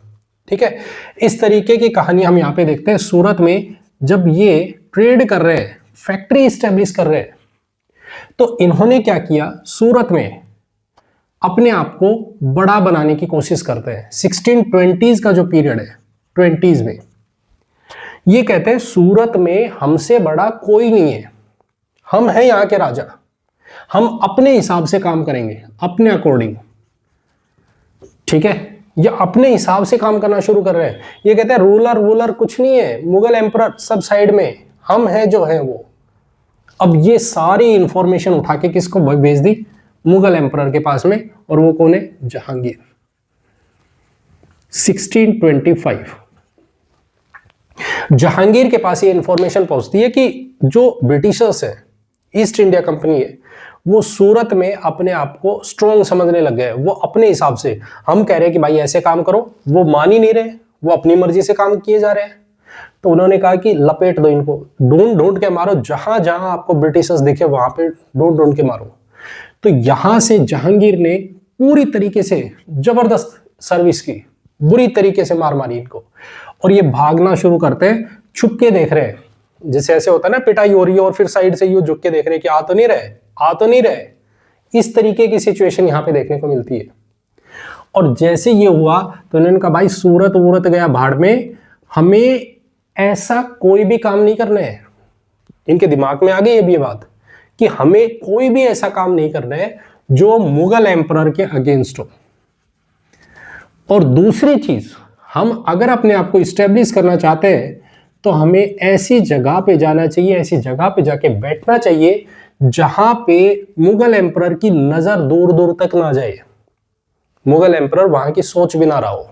ठीक है। इस तरीके की कहानी हम यहाँ पे देखते हैं। सूरत में जब ये ट्रेड कर रहे हैं, फैक्ट्री इस्टेब्लिश कर रहे हैं, तो इन्होंने क्या किया, सूरत में अपने आप को बड़ा बनाने की कोशिश करते हैं। 1620s का जो पीरियड है, 20s में ये कहते हैं सूरत में हमसे बड़ा कोई नहीं है, हम हैं यहाँ के राजा, हम अपने हिसाब से काम करेंगे, अपने अकॉर्डिंग, ठीक है। ये अपने हिसाब से काम करना शुरू कर रहे हैं। ये कहते हैं रूलर वूलर कुछ नहीं है, मुगल एम्परर सब साइड में, हम हैं जो है वो। अब ये सारी इंफॉर्मेशन उठा के किसको भेज दी? मुगल एम्परर के पास में, और वो कौन है? जहांगीर। 1625 जहांगीर के पास ये इंफॉर्मेशन पहुंचती है कि जो ब्रिटिशर्स है, ईस्ट इंडिया कंपनी है, वो सूरत में अपने आप को स्ट्रॉन्ग समझने लग गए। वो अपने हिसाब से, हम कह रहे हैं कि भाई ऐसे काम करो, वो मान ही नहीं रहे, वो अपनी मर्जी से काम किए जा रहे हैं। तो उन्होंने कहा कि लपेट दो इनको, ढूंढ ढूंढ के मारो, जहां जहां आपको ब्रिटिशर्स दिखे वहां पे ढूंढ ढूंढ के मारो। तो यहां से जहांगीर ने पूरी तरीके से जबरदस्त सर्विस की, बुरी तरीके से मार मारी इनको, और ये भागना शुरू करते हैं। छुप के देख रहे हैं, जैसे ऐसे होता है ना, पिटाई हो रही है और फिर साइड से यूं झुक के देख रहे हैं कि आ तो नहीं रहे, आ तो नहीं रहे। इस तरीके की सिचुएशन यहां पे देखने को मिलती है। और जैसे ये हुआ तो उन्होंने कहा भाई सूरत वूरत गया भाड़ में, हमें ऐसा कोई भी काम नहीं करना है। इनके दिमाग में आ गई अब ये बात कि हमें कोई भी ऐसा काम नहीं करना है जो मुगल एम्परर के अगेंस्ट हो। और दूसरी चीज, हम अगर अपने आप को इस्टेब्लिश करना चाहते हैं तो हमें ऐसी जगह पे जाना चाहिए, ऐसी जगह पे जाके बैठना चाहिए जहां पे मुगल एम्परर की नजर दूर दूर तक ना जाए, मुगल एम्परर वहां की सोच भी ना रहा हो।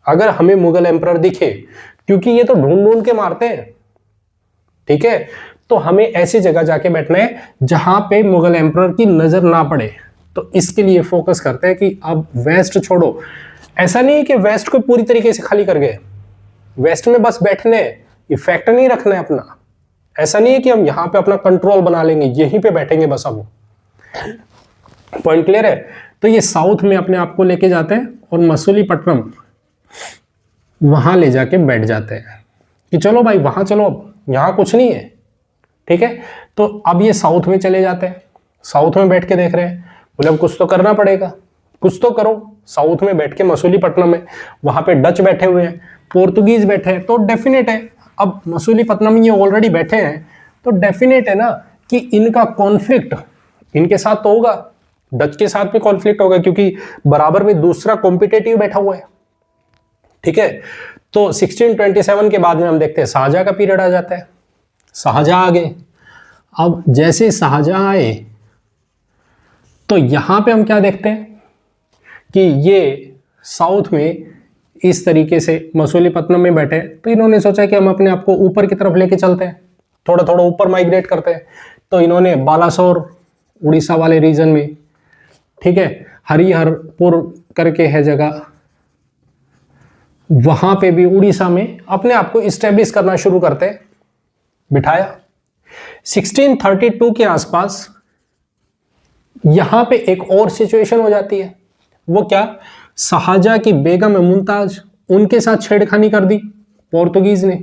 अगर हमें मुगल एम्परर दिखे, क्योंकि ये तो ढूंढ ढूंढ के मारते हैं, ठीक है, तो हमें ऐसी जगह जाके बैठना है जहां पे मुगल एम्परर की नजर ना पड़े। तो इसके लिए फोकस करते हैं कि अब वेस्ट छोड़ो। ऐसा नहीं है कि वेस्ट को पूरी तरीके से खाली कर गए, वेस्ट में बस बैठने, इफेक्ट नहीं रखना है अपना। ऐसा नहीं है कि हम यहां पे अपना कंट्रोल बना लेंगे, यहीं पे बैठेंगे बस। अब पॉइंट क्लियर है? तो ये साउथ में अपने आप को लेके जाते हैं और मसूलीपट्टनम वहां ले जाके बैठ जाते हैं कि चलो भाई वहां चलो, अब यहां कुछ नहीं है, ठीक है। तो अब ये साउथ में चले जाते हैं, साउथ में बैठ के देख रहे हैं, बोले अब कुछ तो करना पड़ेगा, कुछ तो करो। साउथ में बैठ के मसूलीपट्टनम में, वहां पे डच बैठे हुए हैं, पोर्तुगीज बैठे हैं, तो डेफिनेट है अब मसूलीपट्टनम ये ऑलरेडी बैठे हैं, तो डेफिनेट है ना कि इनका कॉन्फ्लिक्ट इनके साथ तो होगा, डच के साथ भी कॉन्फ्लिक्ट होगा, क्योंकि बराबर में दूसरा कॉम्पिटेटिव बैठा हुआ है, ठीक है। तो 1627 के बाद में हम देखते हैं शाहजहां का पीरियड आ जाता है। शाहजहां आ गए। अब जैसे शाहजहां आए तो यहां पे हम क्या देखते हैं कि ये साउथ में इस तरीके से मसूलीपट्टनम में बैठे, तो इन्होंने सोचा कि हम अपने आप को ऊपर की तरफ लेके चलते हैं, थोड़ा थोड़ा ऊपर माइग्रेट करते हैं। तो इन्होंने बालासोर उड़ीसा वाले रीजन में, ठीक है, हरिहरपुर करके है जगह, वहां पे भी उड़ीसा में अपने आप को इस्टेब्लिश करना शुरू करते हैं, बिठाया। 1632 के आसपास यहां पे एक और सिचुएशन हो जाती है। वो क्या? शाहजहां की बेगम मुमताज, उनके साथ छेड़खानी कर दी पोर्तुगीज ने,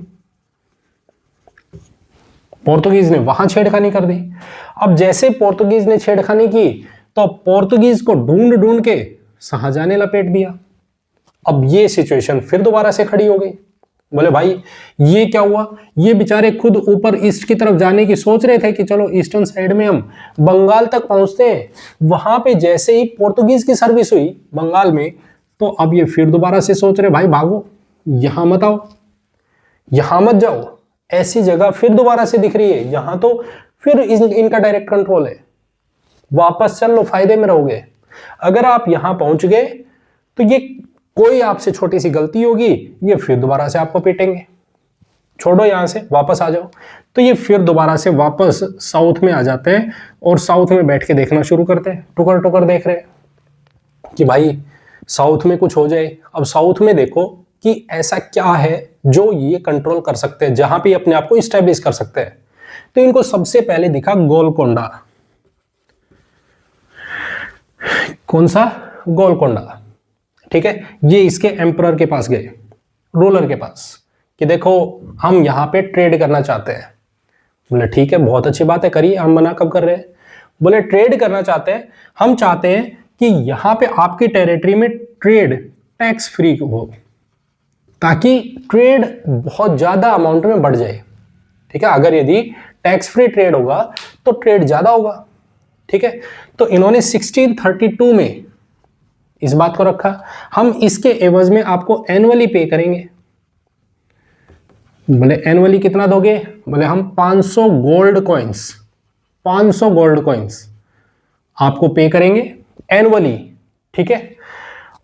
वहां छेड़खानी कर दी। अब जैसे पोर्तुगीज ने छेड़खानी की तो पोर्तुगीज को ढूंढ ढूंढ के शाहजहां ने लपेट दिया। अब ये सिचुएशन फिर दोबारा से खड़ी हो गई। बोले भाई ये क्या हुआ? ये बेचारे खुद ऊपर ईस्ट की तरफ जाने की सोच रहे थे कि चलो ईस्टर्न साइड में हम बंगाल तक पहुंचते हैं। वहां पे जैसे ही पोर्तुगीज की सर्विस हुई बंगाल में, तो अब ये फिर दोबारा से सोच रहे भाई भागो, यहां मत आओ, यहां मत जाओ। ऐसी जगह फिर दोबारा से दिख रही है, यहां तो फिर इनका डायरेक्ट कंट्रोल है, वापस चल लो, फायदे में रहोगे। अगर आप यहां पहुंच गए तो ये कोई आपसे छोटी सी गलती होगी, ये फिर दोबारा से आपको पीटेंगे, छोड़ो यहां से, वापस आ जाओ। तो ये फिर दोबारा से वापस साउथ में आ जाते हैं और साउथ में बैठ के देखना शुरू करते हैं, टुकर टुकर देख रहे हैं कि भाई साउथ में कुछ हो जाए। अब साउथ में देखो कि ऐसा क्या है जो ये कंट्रोल कर सकते हैं, जहां पे अपने आप को इस्टेब्लिश कर सकते हैं। तो इनको सबसे पहले दिखा गोलकोंडा। कौन सा? गोलकोंडा, ठीक है। ये इसके एम्परर के पास गए, रूलर के पास, कि देखो हम यहां पे ट्रेड करना चाहते हैं। बोले ठीक है, बहुत अच्छी बात है, करिए, हम मना कब कर रहे हैं। बोले ट्रेड करना चाहते हैं, हम चाहते हैं कि यहां पे आपकी टेरिटरी में ट्रेड टैक्स फ्री हो, ताकि ट्रेड बहुत ज्यादा अमाउंट में बढ़ जाए, ठीक है। अगर यदि टैक्स फ्री ट्रेड होगा तो ट्रेड ज्यादा होगा, ठीक है। तो इन्होंने 1632 में इस बात को रखा, हम इसके एवज में आपको एनुअली पे करेंगे। बोले एनुअली कितना दोगे? बोले हम 500 गोल्ड कॉइन्स, 500 गोल्ड कॉइन्स आपको पे करेंगे एनुअली, ठीक है,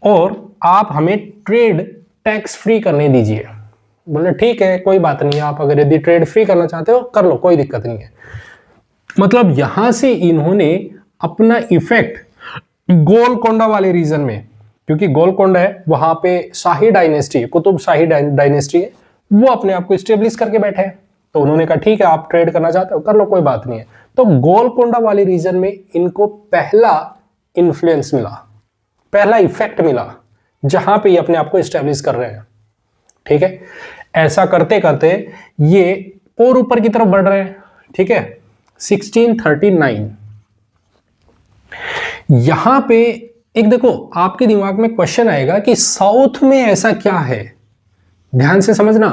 और आप हमें ट्रेड टैक्स फ्री करने दीजिए। बोले ठीक है, कोई बात नहीं, आप अगर यदि ट्रेड फ्री करना चाहते हो कर लो, कोई दिक्कत नहीं है। मतलब यहां से इन्होंने अपना इफेक्ट गोलकोंडा वाले रीजन में, क्योंकि गोलकोंडा है वहां पे शाही डायनेस्टी, कुतुब शाही डायनेस्टी है, वो अपने आप को स्टेब्लिश करके बैठे हैं। तो उन्होंने कहा ठीक है, आप ट्रेड करना चाहते हो कर लो, कोई बात नहीं है। तो गोलकोंडा वाले रीजन में इनको पहला इंफ्लुएंस मिला, पहला इफेक्ट मिला, जहां पे ये अपने आप को स्टेब्लिश कर रहे हैं, ठीक है। ऐसा करते करते ये और ऊपर की तरफ बढ़ रहे हैं, ठीक है। 1639 यहां पे एक देखो आपके दिमाग में क्वेश्चन आएगा कि साउथ में ऐसा क्या है, ध्यान से समझना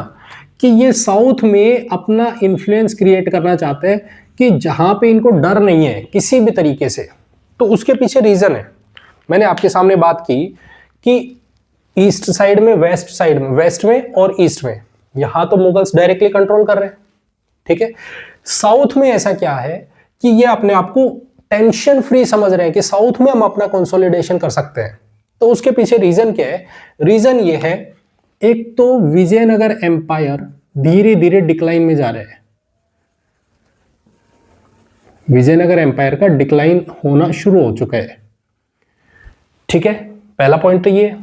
कि ये साउथ में अपना इन्फ्लुएंस क्रिएट करना चाहते हैं कि जहां पे इनको डर नहीं है किसी भी तरीके से। तो उसके पीछे रीजन है, मैंने आपके सामने बात की कि ईस्ट साइड में, वेस्ट साइड में, वेस्ट में और ईस्ट में, यहां तो मुगल्स डायरेक्टली कंट्रोल कर रहे हैं, ठीक है। साउथ में ऐसा क्या है कि ये अपने आप को टेंशन फ्री समझ रहे हैं कि साउथ में हम अपना कंसोलिडेशन कर सकते हैं। तो उसके पीछे रीजन क्या है? रीजन ये है, एक तो विजयनगर एम्पायर धीरे धीरे डिक्लाइन में जा रहे हैं, विजयनगर एम्पायर का डिक्लाइन होना शुरू हो चुका है, ठीक है। पहला पॉइंट तो ये है।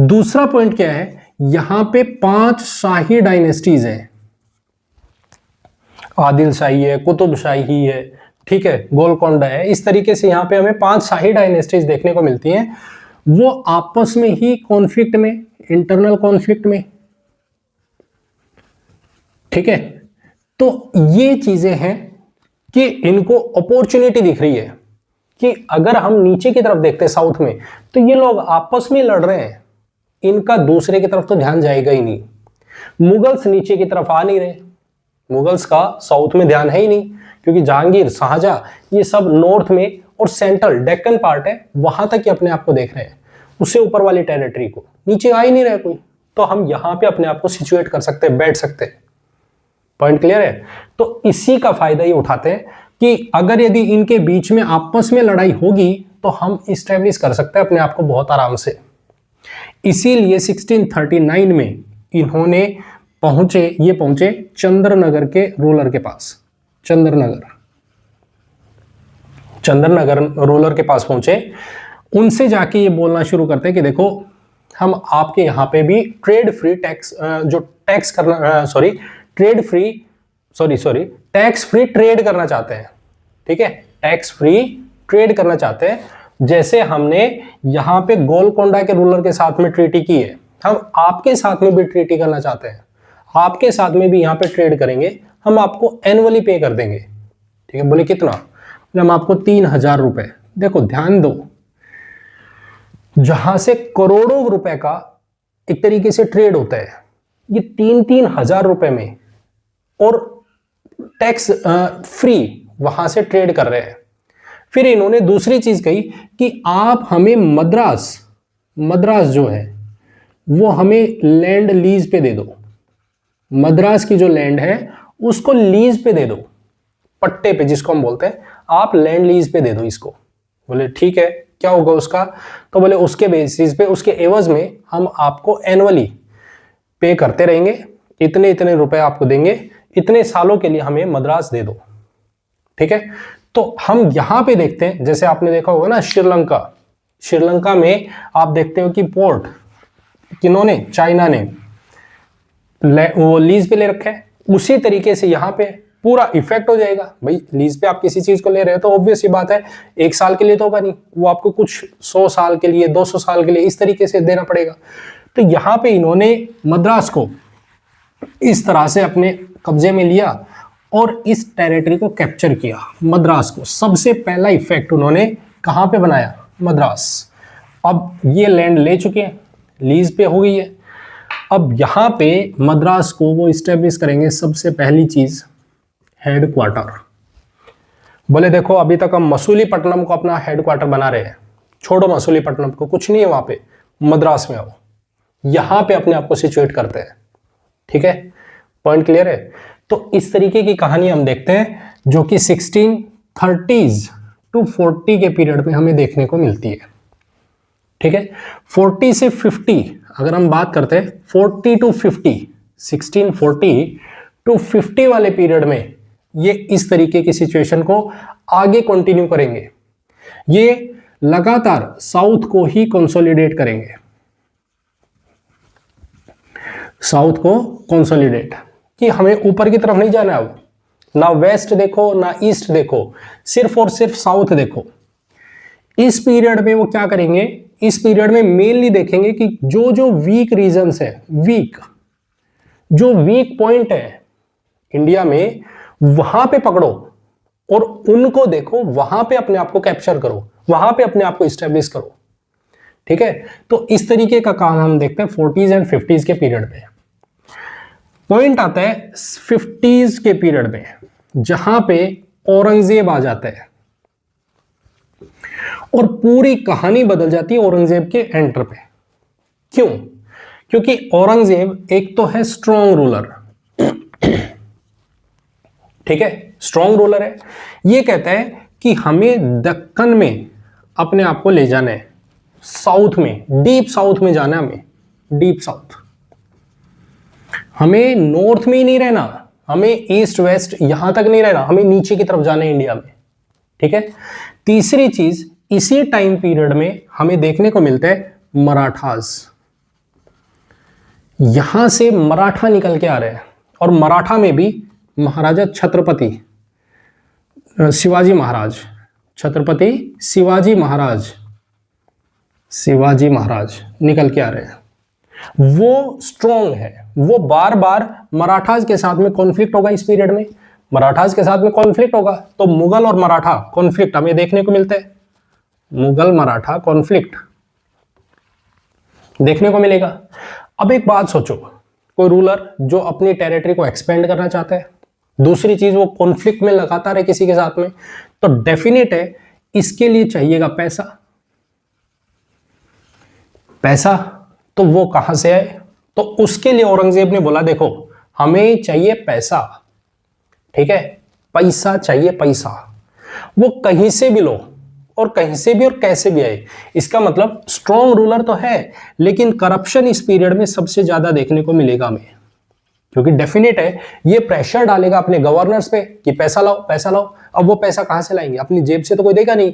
दूसरा पॉइंट क्या है, यहां पे 5 शाही डायनेस्टीज हैं, आदिल शाही है, कुतुब शाही है, ठीक है, गोलकोंडा है। इस तरीके से यहां पे हमें 5 शाही डायनेस्टीज देखने को मिलती हैं, वो आपस में ही कॉन्फ्लिक्ट में, इंटरनल कॉन्फ्लिक्ट में, ठीक है। तो ये चीजें हैं कि इनको अपॉर्चुनिटी दिख रही है कि अगर हम नीचे की तरफ देखते हैं साउथ में, तो ये लोग आपस में लड़ रहे हैं, इनका दूसरे की तरफ तो ध्यान जाएगा ही नहीं। मुगल्स नीचे की तरफ आ नहीं रहे, मुगल्स का साउथ में ध्यान है ही नहीं, क्योंकि जहांगीर, शाहजहां, ये सब नॉर्थ में और सेंट्रल डेक्कन पार्ट है, वहां तक ही अपने आप को देख रहे हैं, उससे ऊपर वाली टेरिटरी को नीचे आ ही नहीं रहा कोई। तो हम यहां पे अपने आप को सिचुएट कर सकते हैं, बैठ सकते हैं। पॉइंट क्लियर है? तो इसी का फायदा ये उठाते हैं कि अगर यदि इनके बीच में आपस में लड़ाई होगी तो हम इस्टेब्लिश कर सकते हैं अपने आप को बहुत आराम से। इसीलिए 1639 में इन्होंने ये पहुंचे चंद्रनगर के रूलर के पास, चंद्रनगर रूलर के पास पहुंचे। उनसे जाके ये बोलना शुरू करते हैं कि देखो हम आपके यहां पे भी ट्रेड फ्री टैक्स, जो टैक्स करना, टैक्स फ्री ट्रेड करना चाहते हैं, ठीक है, टैक्स फ्री ट्रेड करना चाहते हैं। जैसे हमने यहां पे गोलकोंडा के रूलर के साथ में ट्रीटी की है, हम आपके साथ में भी ट्रीटी करना चाहते हैं, आपके साथ में भी यहां पे ट्रेड करेंगे, हम आपको एनुअली पे कर देंगे, ठीक है। बोले कितना? हम आपको 3000 रुपए। देखो ध्यान दो, जहां से करोड़ों रुपए का एक तरीके से ट्रेड होता है, ये 3-3 हजार रुपए में और टैक्स फ्री वहां से ट्रेड कर रहे हैं। फिर इन्होंने दूसरी चीज कही कि आप हमें मद्रास जो है वो हमें लैंड लीज पे दे दो, मद्रास की जो लैंड है उसको लीज पे दे दो, पट्टे पे जिसको हम बोलते हैं, आप लैंड लीज पे दे दो इसको। बोले ठीक है, क्या होगा उसका? तो बोले उसके बेसिस पे, उसके एवज में हम आपको एनुअली पे करते रहेंगे, इतने इतने रुपए आपको देंगे, इतने सालों के लिए हमें मद्रास दे दो, ठीक है। तो हम यहां पे देखते हैं, जैसे आपने देखा होगा ना श्रीलंका में आप देखते हो कि पोर्ट किन्होंने, चाइना ने वो लीज पे ले रखा है, उसी तरीके से यहां पे पूरा इफेक्ट हो जाएगा। भाई लीज पे आप किसी चीज को ले रहे हो तो ऑब्वियस ही बात है 1 साल के लिए तो होगा नहीं, वो आपको कुछ 100 साल के लिए, 200 साल के लिए इस तरीके से देना पड़ेगा। तो यहां पे इन्होंने मद्रास को इस तरह से अपने कब्जे में लिया और इस टेरिटरी को कैप्चर किया। मद्रास को सबसे पहला इफेक्ट उन्होंने कहां पे बनाया? मद्रास। अब ये लैंड ले चुके हैं, लीज पे हो गई है, अब यहां पे मद्रास को वो इस्टेब्लिश करेंगे। सबसे पहली चीज हेडक्वार्टर। बोले देखो अभी तक हम मसूलीपट्टनम को अपना हेडक्वार्टर बना रहे हैं, छोड़ो मसूलीपट्टनम को, कुछ नहीं है वहां पे, मद्रास में आओ, यहां पे अपने आप को सिचुएट करते हैं। ठीक है, पॉइंट क्लियर है। तो इस तरीके की कहानी हम देखते हैं जो कि 1630s टू 40 के पीरियड में हमें देखने को मिलती है। ठीक है, 40 से 50 अगर हम बात करते हैं, 40 टू 50, 1640 टू 50 वाले पीरियड में ये इस तरीके की सिचुएशन को आगे कंटिन्यू करेंगे। ये लगातार साउथ को ही कंसोलिडेट करेंगे, साउथ को कंसोलिडेट, कि हमें ऊपर की तरफ नहीं जाना है, अब ना वेस्ट देखो ना ईस्ट देखो, सिर्फ और सिर्फ साउथ देखो। इस पीरियड में वो क्या करेंगे, इस पीरियड में मेनली देखेंगे कि जो जो वीक रीजन्स है, जो वीक पॉइंट है इंडिया में, वहां पे पकड़ो और उनको देखो, वहां पे अपने आप को कैप्चर करो, वहां पे अपने आप को स्टैब्लिश करो। ठीक है, तो इस तरीके का काम हम देखते हैं 40s एंड 50s के पीरियड में। पॉइंट आता है 50s के पीरियड में, जहां पे औरंगजेब आ जाता है और पूरी कहानी बदल जाती है औरंगजेब के एंटर पे। क्यों? क्योंकि औरंगजेब एक तो है स्ट्रॉन्ग रूलर, ठीक है, स्ट्रॉन्ग रूलर है। ये कहता है कि हमें दक्कन में अपने आप को ले जाना है, साउथ में, डीप साउथ में जाना है, हमें डीप साउथ, हमें नॉर्थ में ही नहीं रहना, हमें ईस्ट वेस्ट यहां तक नहीं रहना, हमें नीचे की तरफ जाना है इंडिया में। ठीक है, तीसरी चीज इसी टाइम पीरियड में हमें देखने को मिलता है मराठास, यहां से मराठा निकल के आ रहे हैं, और मराठा में भी महाराजा छत्रपति शिवाजी महाराज, छत्रपति शिवाजी महाराज निकल के आ रहे हैं। वो स्ट्रॉन्ग है, वो बार बार मराठास के साथ में कॉन्फ्लिक्ट होगा। इस पीरियड में मराठास के साथ में कॉन्फ्लिक्ट होगा, तो मुगल और मराठा कॉन्फ्लिक्ट हमें देखने को मिलता है, मुगल मराठा कॉन्फ्लिक्ट देखने को मिलेगा। अब एक बात सोचो, कोई रूलर जो अपनी टेरिटरी को एक्सपेंड करना चाहता है, दूसरी चीज वो कॉन्फ्लिक्ट में लगातार है किसी के साथ में, तो डेफिनेट है इसके लिए चाहिएगा पैसा। पैसा तो वो कहां से आए, तो उसके लिए औरंगजेब ने बोला देखो हमें चाहिए पैसा। ठीक है, पैसा चाहिए, पैसा वो कहीं से भी लो, और कहीं से भी और कैसे भी आए। इसका मतलब स्ट्रॉन्ग रूलर तो है, लेकिन करप्शन इस पीरियड में सबसे ज्यादा देखने को मिलेगा हमें, क्योंकि डेफिनेट है ये प्रेशर डालेगा अपने गवर्नर्स पे कि पैसा लाओ पैसा लाओ। अब वो पैसा कहां से लाएंगे, अपनी जेब से तो कोई देगा नहीं,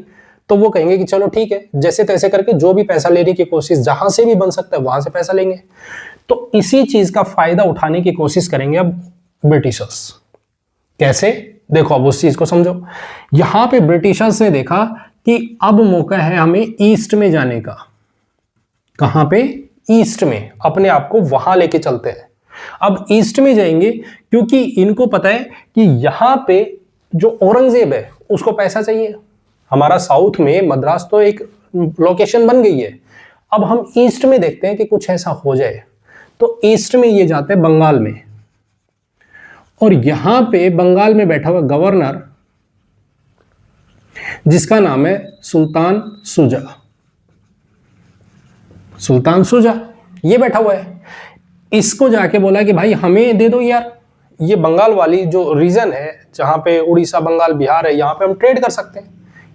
तो वो कहेंगे कि चलो ठीक है, जैसे तैसे करके जो भी पैसा लेने की कोशिश जहां से भी बन सकता है वहां से पैसा लेंगे। तो इसी चीज का फायदा उठाने की कोशिश करेंगे अब ब्रिटिशर्स। कैसे, देखो अब उस चीज को समझो। यहां पे ब्रिटिशर्स ने देखा कि अब मौका है हमें ईस्ट में जाने का। कहां पे? ईस्ट में, अपने आप को वहां लेके चलते हैं। अब ईस्ट में जाएंगे क्योंकि इनको पता है कि यहां पे जो औरंगजेब है उसको पैसा चाहिए। हमारा साउथ में मद्रास तो एक लोकेशन बन गई है, अब हम ईस्ट में देखते हैं कि कुछ ऐसा हो जाए। तो ईस्ट में ये जाते हैं बंगाल में, और यहां पे बंगाल में बैठा हुआ गवर्नर जिसका नाम है सुल्तान शुजा। सुल्तान शुजा ये बैठा हुआ है, इसको जाके बोला कि भाई हमें दे दो यार, ये बंगाल वाली जो रीजन है जहां पे उड़ीसा बंगाल बिहार है, यहां पे हम ट्रेड कर सकते हैं,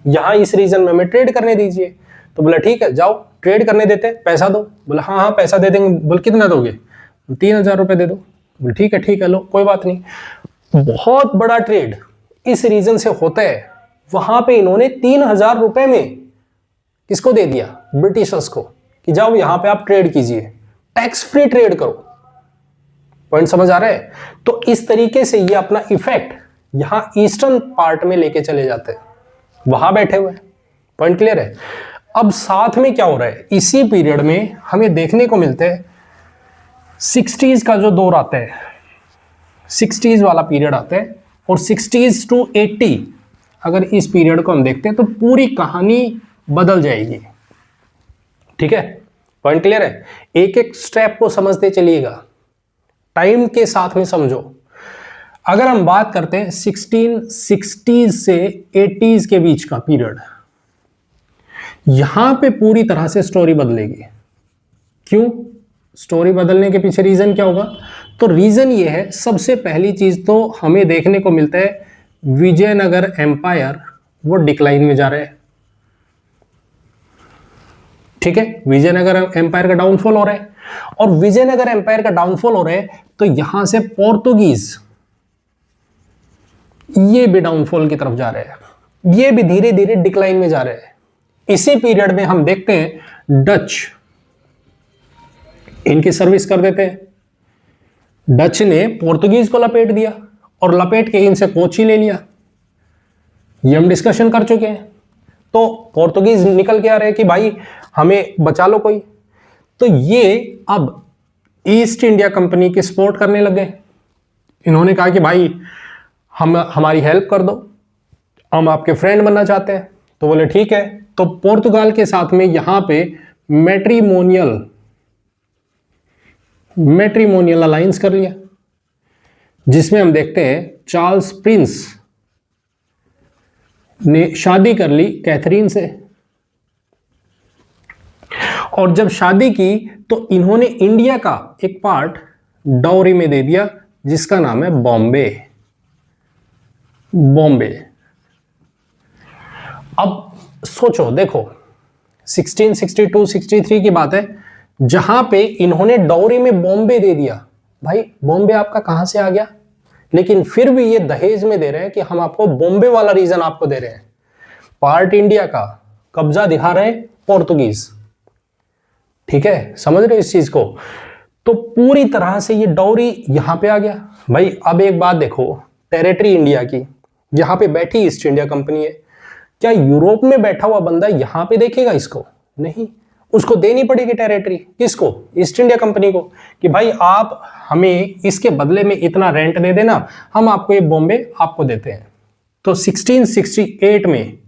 यहां इस रीजन में हमें ट्रेड करने दीजिए। तो बोला ठीक है जाओ ट्रेड करने देते हैं, पैसा दो। बोला हाँ हाँ पैसा दे देंगे। बोले कितना दोगे? 3000 रुपए दे दो। बोले ठीक है लो कोई बात नहीं। बहुत बड़ा ट्रेड इस रीजन से होता है, वहां पे इन्होंने 3000 रुपए में किसको दे दिया? ब्रिटिशर्स को, कि जाओ यहां पे आप ट्रेड कीजिए, टैक्स फ्री ट्रेड करो। पॉइंट समझ आ रहा है? तो इस तरीके से ये अपना इफेक्ट यहां ईस्टर्न पार्ट में लेके चले जाते हैं, वहां बैठे हुए। पॉइंट क्लियर है? अब साथ में क्या हो रहा है, इसी पीरियड में हमें देखने को मिलते हैं 60s का जो दौर आता है, 60s वाला पीरियड आता है, और 60s टू 80 अगर इस पीरियड को हम देखते हैं तो पूरी कहानी बदल जाएगी। ठीक है, पॉइंट क्लियर है? एक एक स्टेप को समझते चलिएगा, टाइम के साथ में समझो। अगर हम बात करते हैं 1660 से 80s के बीच का पीरियड, यहां पे पूरी तरह से स्टोरी बदलेगी। क्यों? स्टोरी बदलने के पीछे रीजन क्या होगा? तो रीजन ये है, सबसे पहली चीज तो हमें देखने को मिलता है विजयनगर एम्पायर वो डिक्लाइन में जा रहे हैं। ठीक है, विजयनगर एम्पायर का डाउनफॉल हो रहा है, और विजयनगर एम्पायर का डाउनफॉल हो रहा है तो यहां से पोर्तुगीज ये भी डाउनफॉल की तरफ जा रहे हैं, ये भी धीरे धीरे डिक्लाइन में जा रहे हैं। इसी पीरियड में हम देखते हैं डच इनकी सर्विस कर देते हैं। डच ने पोर्तुगीज को लपेट दिया और लपेट के इनसे कोची ले लिया, ये हम डिस्कशन कर चुके हैं। तो पोर्तुगीज निकल के आ रहे हैं कि भाई हमें बचा लो कोई, तो ये अब ईस्ट इंडिया कंपनी की सपोर्ट करने लग गए। इन्होंने कहा कि भाई हम हमारी हेल्प कर दो, हम आपके फ्रेंड बनना चाहते हैं। तो बोले ठीक है। तो पोर्तुगाल के साथ में यहां पे मैट्रिमोनियल अलायंस कर लिया, जिसमें हम देखते हैं चार्ल्स प्रिंस ने शादी कर ली कैथरीन से, और जब शादी की तो इन्होंने इंडिया का एक पार्ट डाउरी में दे दिया जिसका नाम है बॉम्बे। अब सोचो, देखो 1662-63 की बात है, जहां पे इन्होंने डाउरी में बॉम्बे दे दिया। भाई बॉम्बे आपका कहां से आ गया? लेकिन फिर भी ये दहेज में दे रहे हैं कि हम आपको बॉम्बे वाला रीजन आपको दे रहे हैं। पार्ट इंडिया का कब्जा दिखा रहे हैं पोर्तुगीज। ठीक है, समझ रहे हो इस चीज को? तो पूरी तरह से ये डाउरी यहां पे आ गया। भाई अब एक बात देखो, टेरिटरी इंडिया की यहां पे बैठी ईस्ट इंडिया कंपनी है, क्या यूरोप में बैठा हुआ बंदा यहां पे देखेगा इसको? नहीं, उसको देनी पड़ेगी टेरिटरी। किसको? ईस्ट इंडिया कंपनी को, कि भाई आप हमें इसके बदले में इतना रेंट दे देना, हम आपको ये बॉम्बे आपको देते हैं। तो 1668 में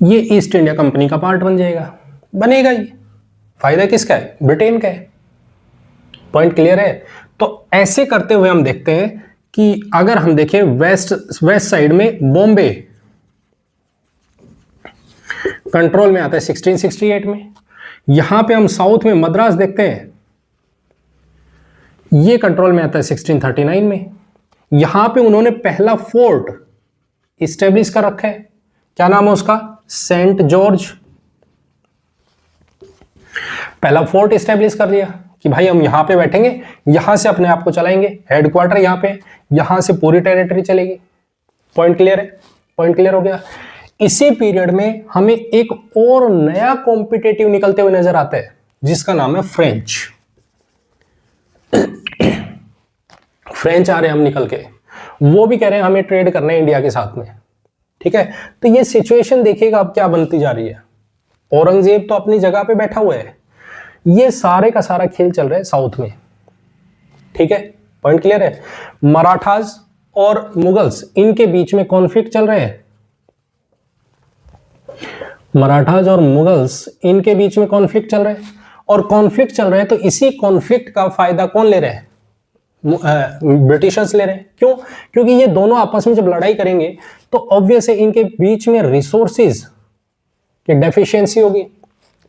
ये ईस्ट इंडिया कंपनी का पार्ट बन जाएगा, बनेगा। ये फायदा किसका है? ब्रिटेन का है। पॉइंट क्लियर है? तो ऐसे करते हुए हम देखते हैं कि अगर हम देखें वेस्ट साइड में बॉम्बे कंट्रोल में आता है 1668 में। यहां पे हम साउथ में मद्रास देखते हैं, ये कंट्रोल में आता है 1639 में। यहां पे उन्होंने पहला फोर्ट इस्टेब्लिश कर रखा है, क्या नाम है उसका? Saint George. पहला फोर्ट इस्टेब्लिश कर लिया कि भाई हम यहां पे बैठेंगे, यहां से अपने आप को चलाएंगे, हेडक्वार्टर यहां पे, यहां से पूरी टेरिटरी चलेगी। पॉइंट क्लियर है? पॉइंट क्लियर हो गया। इसी पीरियड में हमें एक और नया कॉम्पिटिटिव निकलते हुए नजर आता है जिसका नाम है फ्रेंच। फ्रेंच आ रहे हैं हम निकल के, वो भी कह रहे हैं हमें ट्रेड करना है इंडिया के साथ में। ठीक है, तो ये सिचुएशन देखिएगा अब क्या बनती जा रही है। औरंगजेब तो अपनी जगह पे बैठा हुआ है, ये सारे का सारा खेल चल रहा है साउथ में। ठीक है, पॉइंट क्लियर है? मराठास और मुगल्स इनके बीच में कॉन्फ्लिक्ट चल रहे हैं। मराठास और मुगल्स इनके बीच में कॉन्फ्लिक्ट चल रहा है, और कॉन्फ्लिक्ट चल रहा है तो इसी कॉन्फ्लिक्ट का फायदा कौन ले रहे हैं? ब्रिटिशर्स ले रहे हैं। क्यों? क्योंकि ये दोनों आपस में जब लड़ाई करेंगे तो ऑब्वियस है इनके बीच में रिसोर्सेज की डेफिशिएंसी होगी,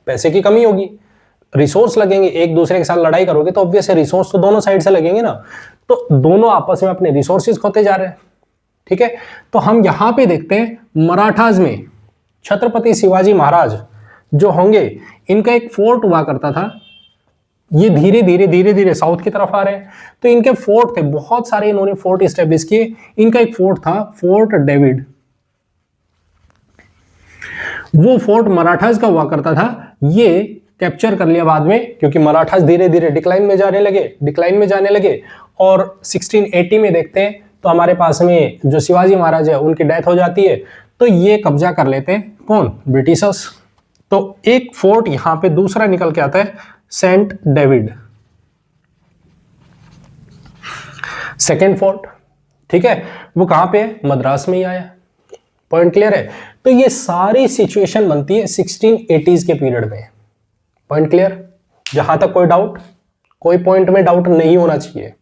पैसे की कमी होगी, रिसोर्स लगेंगे। एक दूसरे के साथ लड़ाई करोगे तो ऑब्वियस है रिसोर्स तो दोनों साइड से लगेंगे ना, तो दोनों आपस में अपने रिसोर्सेज खोते जा रहे हैं। ठीक है, तो हम यहां पे देखते हैं मराठाज में छत्रपति शिवाजी महाराज जो होंगे, इनका एक फोर्ट हुआ करता था। ये धीरे धीरे साउथ की तरफ आ रहे हैं, तो इनके फोर्ट थे बहुत सारे, इन्होंने फोर्ट स्टेब्लिश किए। इनका एक फोर्ट था फोर्ट डेविड, वो फोर्ट मराठास का हुआ करता था। ये कैप्चर कर लिया बाद में, क्योंकि मराठास धीरे धीरे डिक्लाइन में जाने लगे। और 1680 में देखते हैं तो हमारे पास में जो शिवाजी महाराज है उनकी डेथ हो जाती है, तो ये कब्जा कर लेते हैं कौन? ब्रिटिशर्स। तो एक फोर्ट यहां पे दूसरा निकल के आता है सेंट डेविड, सेकेंड फोर्ट। ठीक है, वो कहां पे है? मद्रास में ही आया। पॉइंट क्लियर है? तो ये सारी सिचुएशन बनती है 1680s के पीरियड में। Point clear? जहां तक कोई पॉइंट में डाउट नहीं होना चाहिए।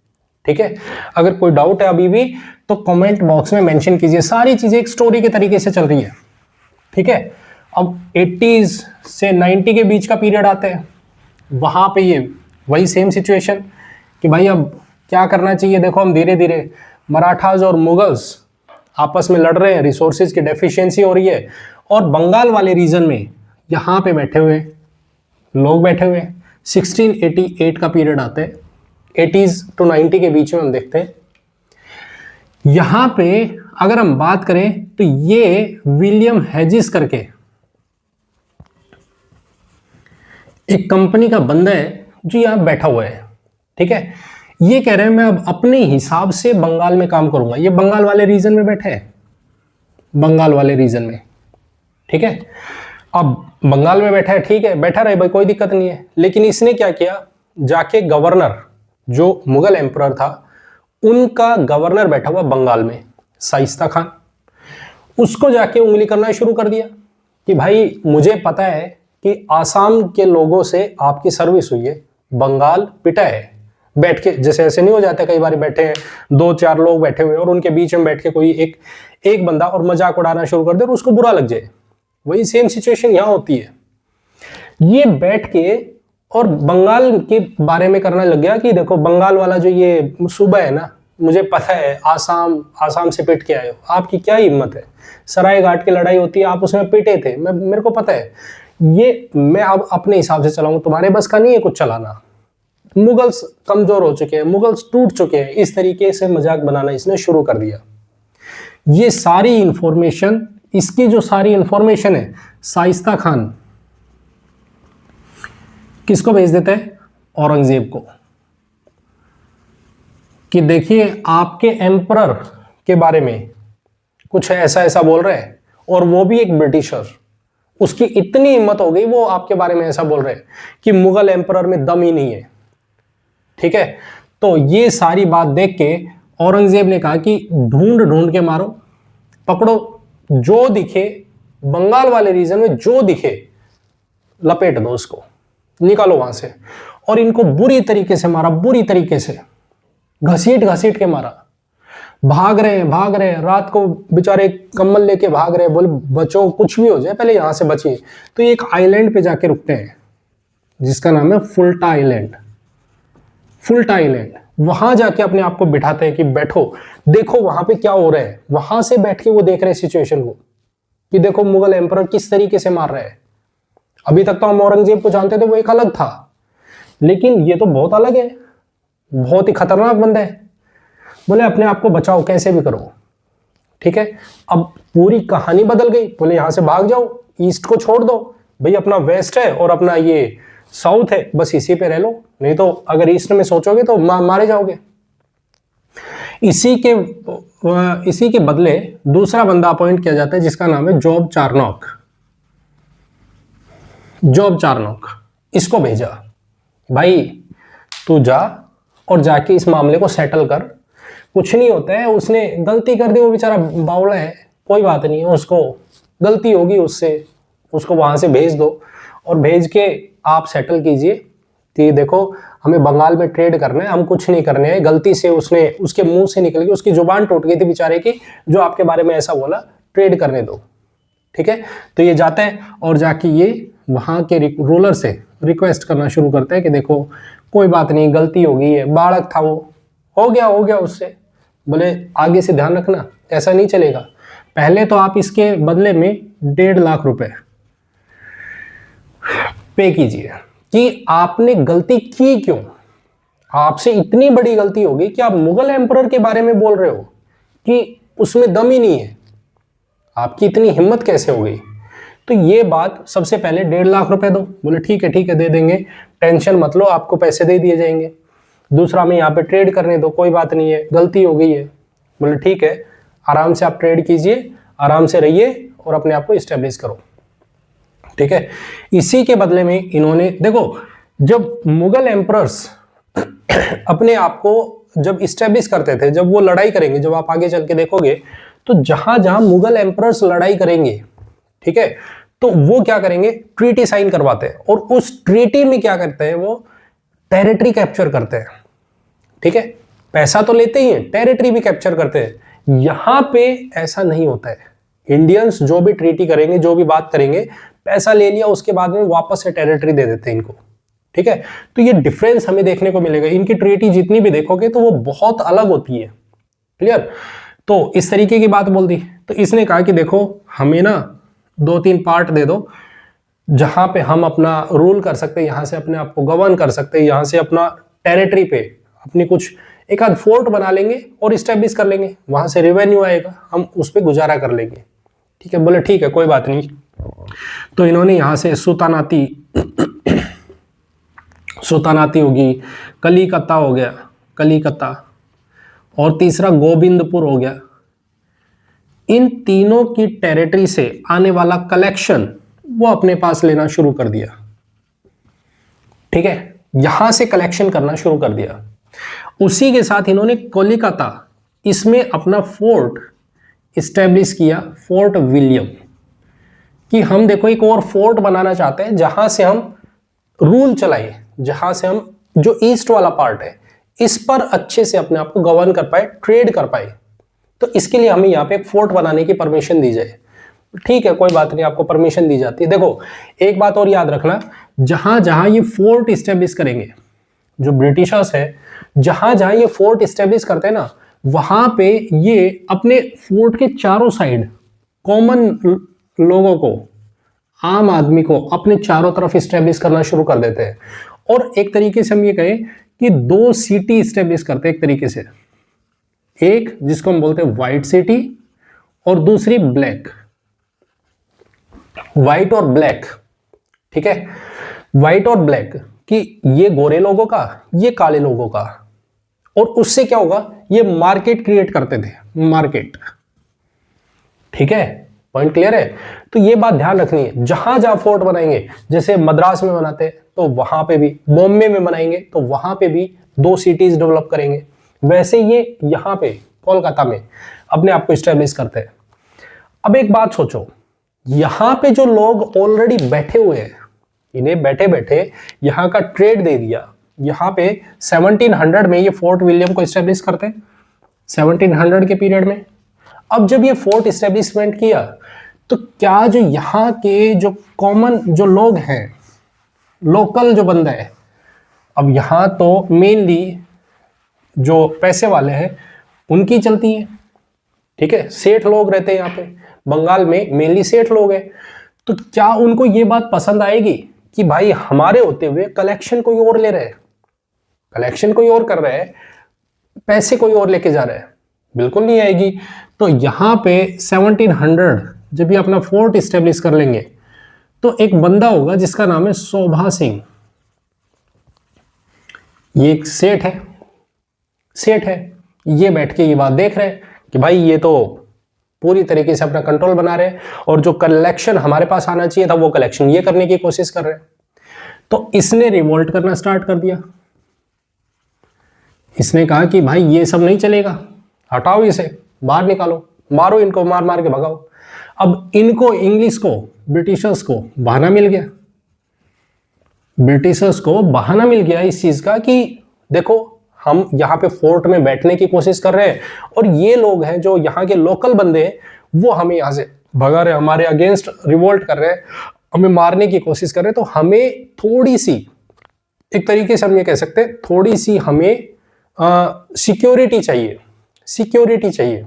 ठीक है, अगर कोई डाउट है अभी भी तो कमेंट बॉक्स में मेंशन कीजिए। सारी चीजें एक स्टोरी के तरीके से चल रही है। ठीक है, अब 80s से 90 के बीच का पीरियड आता है, वहां पे ये वही सेम सिचुएशन कि भाई अब क्या करना चाहिए। देखो हम धीरे धीरे मराठास और मुगल्स आपस में लड़ रहे हैं, रिसोर्सेज की डेफिशिएंसी हो रही है, और बंगाल वाले रीजन में यहाँ पे बैठे हुए लोग बैठे हुए हैं। 1688 का पीरियड आता है, 80s to 90 के बीच में हम देखते हैं। यहां पे अगर हम बात करें तो ये विलियम हेजिस करके एक कंपनी का बंदा है जो यहां बैठा हुआ है, ठीक है। ये कह रहे हैं मैं अब अपने हिसाब से बंगाल में काम करूंगा। ये बंगाल वाले रीजन में बैठे हैं, बंगाल वाले रीजन में, ठीक है। अब बंगाल में बैठा है, ठीक है, बैठा रहे भाई, कोई दिक्कत नहीं है। लेकिन इसने क्या किया, जाके गवर्नर जो मुगल एम्परर था उनका गवर्नर बैठा हुआ बंगाल में, शाइस्ता खान, उसको जाके उंगली करना शुरू कर दिया कि भाई मुझे पता है कि आसाम के लोगों से आपकी सर्विस हुई है, बंगाल पिटा है। बैठ के जैसे ऐसे नहीं हो जाता, कई बार बैठे हैं 2-4 लोग बैठे हुए और उनके बीच में बैठ के कोई एक बंदा और मजाक उड़ाना शुरू कर दे और उसको बुरा लग जाए, वही सेम सिचुएशन यहां होती है। ये बैठ के और बंगाल के बारे में करने लग गया कि देखो बंगाल वाला जो ये सूबा है ना, मुझे पता है आसाम से पिट के आए हो, आपकी क्या हिम्मत है, सराय घाट की लड़ाई होती है, आप उसमें पिटे थे, मेरे को पता है, ये मैं अब अपने हिसाब से चलाऊंगा, तुम्हारे बस का नहीं है कुछ चलाना, मुगल्स कमजोर हो चुके हैं, मुगल्स टूट चुके हैं। इस तरीके से मजाक बनाना इसने शुरू कर दिया। ये सारी इंफॉर्मेशन, इसकी जो सारी इंफॉर्मेशन है, शाइस्ता खान किसको भेज देता है, औरंगजेब को, कि देखिए आपके एम्परर के बारे में कुछ ऐसा ऐसा बोल रहे हैं, और वो भी एक ब्रिटिशर, उसकी इतनी हिम्मत हो गई वो आपके बारे में ऐसा बोल रहे हैं कि मुगल एम्परर में दम ही नहीं है, ठीक है। तो ये सारी बात देख के औरंगजेब ने कहा कि ढूंढ ढूंढ के मारो, पकड़ो, जो दिखे बंगाल वाले रीजन में जो दिखे लपेट दो, उसको निकालो वहां से। और इनको बुरी तरीके से मारा, बुरी तरीके से घसीट घसीट के मारा। भाग रहे हैं, रात को बेचारे कम्बल लेके भाग रहे हैं, बोले बचो, कुछ भी हो जाए पहले यहां से बचिए। तो ये एक आइलैंड पे जाके रुकते हैं जिसका नाम है फुल्टा आइलैंड। फुल्टा आइलैंड, वहां जाके अपने आप को बिठाते हैं कि बैठो, देखो वहां पे क्या हो रहा है। वहां से बैठ के वो देख रहे हैं सिचुएशन को कि देखो मुगल एम्परर किस तरीके से मार रहे हैं। अभी तक तो हम औरंगजेब को जानते थे, वो एक अलग था, लेकिन ये तो बहुत अलग है, बहुत ही खतरनाक बंदा है। बोले अपने आप को बचाओ, कैसे भी करो, ठीक है। अब पूरी कहानी बदल गई, बोले यहां से भाग जाओ, ईस्ट को छोड़ दो भाई, अपना वेस्ट है और अपना ये साउथ है, बस इसी पे रह लो, नहीं तो अगर ईस्ट में सोचोगे तो मारे जाओगे। इसी के बदले दूसरा बंदा अपॉइंट किया जाता है जिसका नाम है जॉब चार्नोक। जॉब चार्नोक, इसको भेजा, भाई तू जा और जाके इस मामले को सेटल कर, कुछ नहीं होता है, उसने गलती कर दी, वो बेचारा बावड़ा है, कोई बात नहीं है, उसको गलती होगी उससे, उसको वहां से भेज दो और भेज के आप सेटल कीजिए कि देखो हमें बंगाल में ट्रेड करना है, हम कुछ नहीं करने हैं, गलती से उसने उसके मुंह से निकल गई, उसकी जुबान टूट गई थी बेचारे की, जो आपके बारे में ऐसा बोला, ट्रेड करने दो, ठीक है। तो ये जाता है और जाके ये वहां के रूलर से रिक्वेस्ट करना शुरू करता है कि देखो कोई बात नहीं, गलती हो गई है, बालक था वो, हो गया उससे, बोले आगे से ध्यान रखना, ऐसा नहीं चलेगा, पहले तो आप इसके बदले में 1.5 लाख रुपए पे कीजिए कि आपने गलती की क्यों, आपसे इतनी बड़ी गलती होगी कि आप मुगल एम्परर के बारे में बोल रहे हो कि उसमें दम ही नहीं है, आपकी इतनी हिम्मत कैसे हो गई। तो ये बात सबसे पहले 1.5 लाख रुपए दो, बोले ठीक है दे देंगे, टेंशन मत लो, आपको पैसे दे दिए जाएंगे। दूसरा में यहाँ पे ट्रेड करने दो, कोई बात नहीं है, गलती हो गई है, बोले ठीक है, आराम से आप ट्रेड कीजिए, आराम से रहिए और अपने आप को इस्टेब्लिश करो, ठीक है। इसी के बदले में इन्होंने, देखो जब मुगल एम्परर्स अपने आप को जब इस्टेब्लिश करते थे, जब वो लड़ाई करेंगे, जब आप आगे चल के देखोगे तो जहां जहां मुगल एम्परर्स लड़ाई करेंगे, ठीक है, तो वो क्या करेंगे, ट्रीटी साइन करवाते हैं, और उस ट्रीटी में क्या करते हैं, वो टेरिटरी कैप्चर करते हैं, ठीक है। पैसा तो लेते ही हैं, टेरिटरी भी कैप्चर करते हैं। यहां पे ऐसा नहीं होता है, इंडियंस जो भी ट्रीटी करेंगे, जो भी बात करेंगे, पैसा ले लिया, उसके बाद में वापस से टेरिटरी दे देते हैं इनको। ठीक है, तो ये डिफरेंस हमें देखने को मिलेगा। इनकी ट्रीटी जितनी भी देखोगे तो वो बहुत अलग होती है। क्लियर? तो इस तरीके की बात बोल दी। तो इसने कहा कि देखो हमें ना 2-3 पार्ट दे दो जहां पे हम अपना रूल कर सकते हैं, यहां से अपने आप को गवर्न कर सकते हैं, यहां से अपना टेरिटरी पे अपनी कुछ एक आध फोर्ट बना लेंगे और इस्टेब्लिश कर लेंगे, वहां से रेवेन्यू आएगा, हम उस पर गुजारा कर लेंगे। ठीक है, बोले ठीक है कोई बात नहीं। तो इन्होंने यहां से सुल्तानाती होगी, कलिकत्ता हो गया, कलिकत्ता, और तीसरा गोविंदपुर हो गया। इन तीनों की टेरिटरी से आने वाला कलेक्शन वो अपने पास लेना शुरू कर दिया। ठीक है, यहां से कलेक्शन करना शुरू कर दिया। उसी के साथ इन्होंने कोलकाता, इसमें अपना फोर्ट इस्टेब्लिश किया, फोर्ट विलियम, कि हम देखो एक और फोर्ट बनाना चाहते हैं जहां से हम रूल चलाएं, जहां से हम जो ईस्ट वाला पार्ट है इस पर अच्छे से अपने आप को गवर्न कर पाए, ट्रेड कर पाए। तो इसके लिए हमें यहाँ पे एक फोर्ट बनाने की परमिशन दी जाए। ठीक है, कोई बात नहीं, आपको परमिशन दी जाती है। देखो एक बात और याद रखना, जहां जहां ये फोर्ट इस्टेब्लिश करेंगे, जो ब्रिटिशर्स है, जहां जहां ये फोर्ट इस्टेब्लिश करते हैं ना, वहां पे ये अपने फोर्ट के चारों साइड कॉमन लोगों को, आम आदमी को अपने चारों तरफ इस्टेब्लिश करना शुरू कर देते हैं। और एक तरीके से हम ये कहें कि 2 सिटी इस्टेब्लिश करते हैं एक तरीके से, एक जिसको हम बोलते हैं व्हाइट सिटी और दूसरी ब्लैक, व्हाइट और ब्लैक। ठीक है, व्हाइट और ब्लैक, कि ये गोरे लोगों का, ये काले लोगों का। और उससे क्या होगा, ये मार्केट क्रिएट करते थे, मार्केट। ठीक है, पॉइंट क्लियर है? तो ये बात ध्यान रखनी है, जहां जहां फोर्ट बनाएंगे, जैसे मद्रास में बनाते हैं तो वहां पे भी, बॉम्बे में बनाएंगे तो वहां पे भी 2 सिटीज डेवलप करेंगे, वैसे ये यहां पे कोलकाता में अपने आप को स्टैब्लिश करते हैं। अब एक बात सोचो, यहां पे जो लोग ऑलरेडी बैठे हुए हैं, इन्हें बैठे बैठे यहां का ट्रेड दे दिया। यहां पे 1700 में ये फोर्ट विलियम को स्टैब्लिश करते हैं, 1700 के पीरियड में। अब जब ये फोर्ट इस्टेब्लिशमेंट किया तो क्या जो यहाँ के जो कॉमन जो लोग हैं, लोकल जो बंदा है, अब यहाँ तो मेनली जो पैसे वाले हैं उनकी चलती है। ठीक है, सेठ लोग रहते हैं यहाँ पे, बंगाल में मेनली सेठ लोग हैं। तो क्या उनको ये बात पसंद आएगी कि भाई हमारे होते हुए कलेक्शन कोई और ले रहे हैं, कलेक्शन कोई और कर रहे हैं, पैसे कोई और लेके जा रहे हैं? बिल्कुल नहीं आएगी। तो यहां पे 1700 जब ये अपना फोर्ट इस्टेब्लिश कर लेंगे तो एक बंदा होगा जिसका नाम है शोभा सिंह। ये एक सेठ है, सेठ है, ये बैठ के ये बात देख रहे हैं कि भाई ये तो पूरी तरीके से अपना कंट्रोल बना रहे हैं और जो कलेक्शन हमारे पास आना चाहिए था वो कलेक्शन ये करने की कोशिश कर रहे हैं। तो इसने रिवोल्ट करना स्टार्ट कर दिया। इसने कहा कि भाई ये सब नहीं चलेगा, हटाओ इसे, बाहर निकालो, मारो इनको, मार मार के भगाओ। अब इनको, इंग्लिश को, ब्रिटिशर्स को बहाना मिल गया, ब्रिटिशर्स को बहाना मिल गया इस चीज का कि देखो हम यहाँ पे फोर्ट में बैठने की कोशिश कर रहे हैं और ये लोग हैं जो यहाँ के लोकल बंदे हैं वो हमें यहाँ से भगा रहे हैं, हमारे अगेंस्ट रिवोल्ट कर रहे हैं, हमें मारने की कोशिश कर रहे हैं। तो हमें थोड़ी सी, एक तरीके से हम ये कह सकते हैं, थोड़ी सी हमें सिक्योरिटी चाहिए, सिक्योरिटी चाहिए।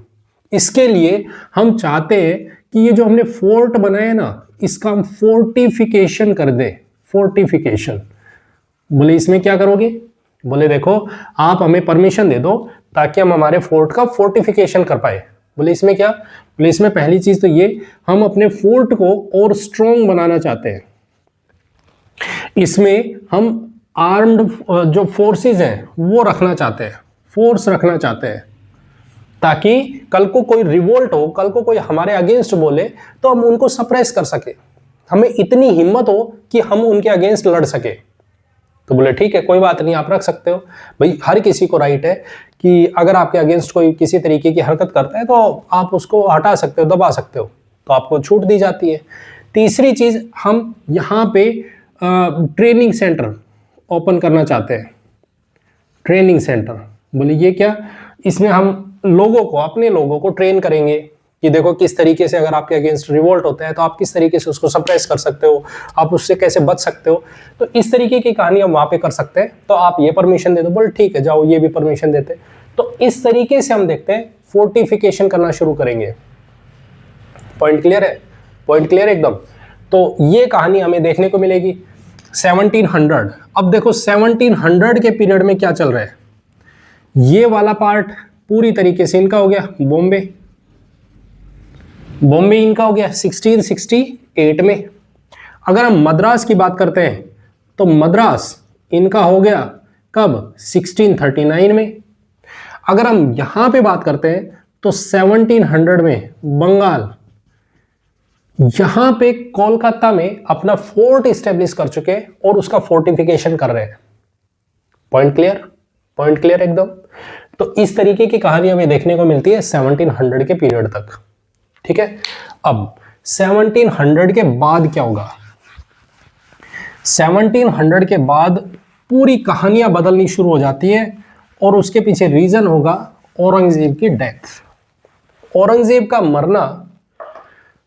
इसके लिए हम चाहते हैं कि ये जो हमने फोर्ट बनाया ना इसका हम फोर्टिफिकेशन कर दें, फोर्टिफिकेशन। बोले इसमें क्या करोगे? बोले देखो आप हमें परमिशन दे दो ताकि हम हमारे फोर्ट का फोर्टिफिकेशन कर पाए। बोले इसमें क्या? बोले इसमें पहली चीज तो ये, हम अपने फोर्ट को और स्ट्रॉन्ग बनाना चाहते हैं। इसमें हम आर्म्ड जो फोर्सेस हैं वो रखना चाहते हैं, फोर्स रखना चाहते हैं, ताकि कल को कोई रिवोल्ट हो, कल को कोई हमारे अगेंस्ट बोले तो हम उनको सप्रेस कर सके, हमें इतनी हिम्मत हो कि हम उनके अगेंस्ट लड़ सके। तो बोले ठीक है कोई बात नहीं, आप रख सकते हो। भाई हर किसी को राइट है कि अगर आपके अगेंस्ट कोई किसी तरीके की हरकत करता है तो आप उसको हटा सकते हो, दबा सकते हो, तो आपको छूट दी जाती है। तीसरी चीज, हम यहाँ पे ट्रेनिंग सेंटर ओपन करना चाहते हैं, ट्रेनिंग सेंटर। बोले ये क्या? इसमें हम लोगों को, अपने लोगों को ट्रेन करेंगे कि देखो किस तरीके से अगर आपके अगेंस्ट रिवोल्ट होता है तो आप किस तरीके से उसको सप्रेस कर सकते हो, आप उससे कैसे बच सकते हो। तो इस तरीके की कहानी हम वहां पे कर सकते हैं। तो आप ये परमिशन दे दो, बोल ठीक है जाओ, ये भी परमिशन देते। तो इस तरीके से हम देखते हैं फोर्टिफिकेशन करना शुरू करेंगे। पॉइंट क्लियर है? पॉइंट क्लियर एकदम। तो ये कहानी हमें देखने को मिलेगी 1700। अब देखो 1700 के पीरियड में क्या चल रहा है। ये वाला पार्ट पूरी तरीके से इनका हो गया, बॉम्बे इनका हो गया 1668 में। अगर हम मद्रास की बात करते हैं तो मद्रास इनका हो गया कब? 1639 में। अगर हम यहां पे बात करते हैं तो 1700 में बंगाल यहां पे कोलकाता में अपना फोर्ट स्टेब्लिश कर चुके हैं और उसका फोर्टिफिकेशन कर रहे हैं। Point clear? पॉइंट क्लियर एकदम। तो इस तरीके की कहानी हमें देखने को मिलती है 1700 के पीरियड तक। ठीक है, अब 1700 के बाद क्या होगा? 1700 के बाद पूरी कहानियां बदलनी शुरू हो जाती है और उसके पीछे रीजन होगा औरंगजेब की डेथ। औरंगजेब का मरना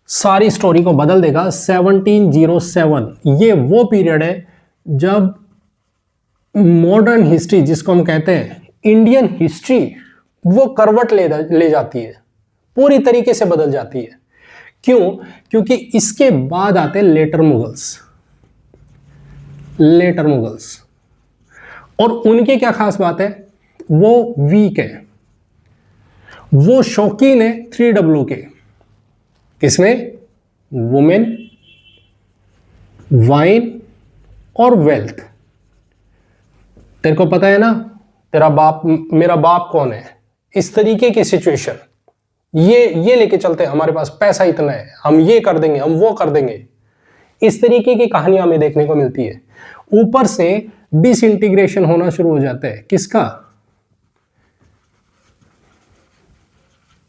सारी स्टोरी को बदल देगा। 1707 ये वो पीरियड है जब मॉडर्न हिस्ट्री, जिसको हम कहते हैं इंडियन हिस्ट्री, वो करवट ले जाती है, पूरी तरीके से बदल जाती है। क्यों? क्योंकि इसके बाद आते लेटर मुगल्स और उनकी क्या खास बात है? वो वीक है, वो शौकीन है 3W के। किसमें? वुमेन, वाइन और वेल्थ। तेरे को पता है ना तेरा बाप मेरा बाप कौन है, इस तरीके की सिचुएशन। ये लेके चलते हैं, हमारे पास पैसा इतना है, हम ये कर देंगे, हम वो कर देंगे। इस तरीके की कहानियां हमें देखने को मिलती है। ऊपर से डिसइंटीग्रेशन होना शुरू हो जाता है। किसका?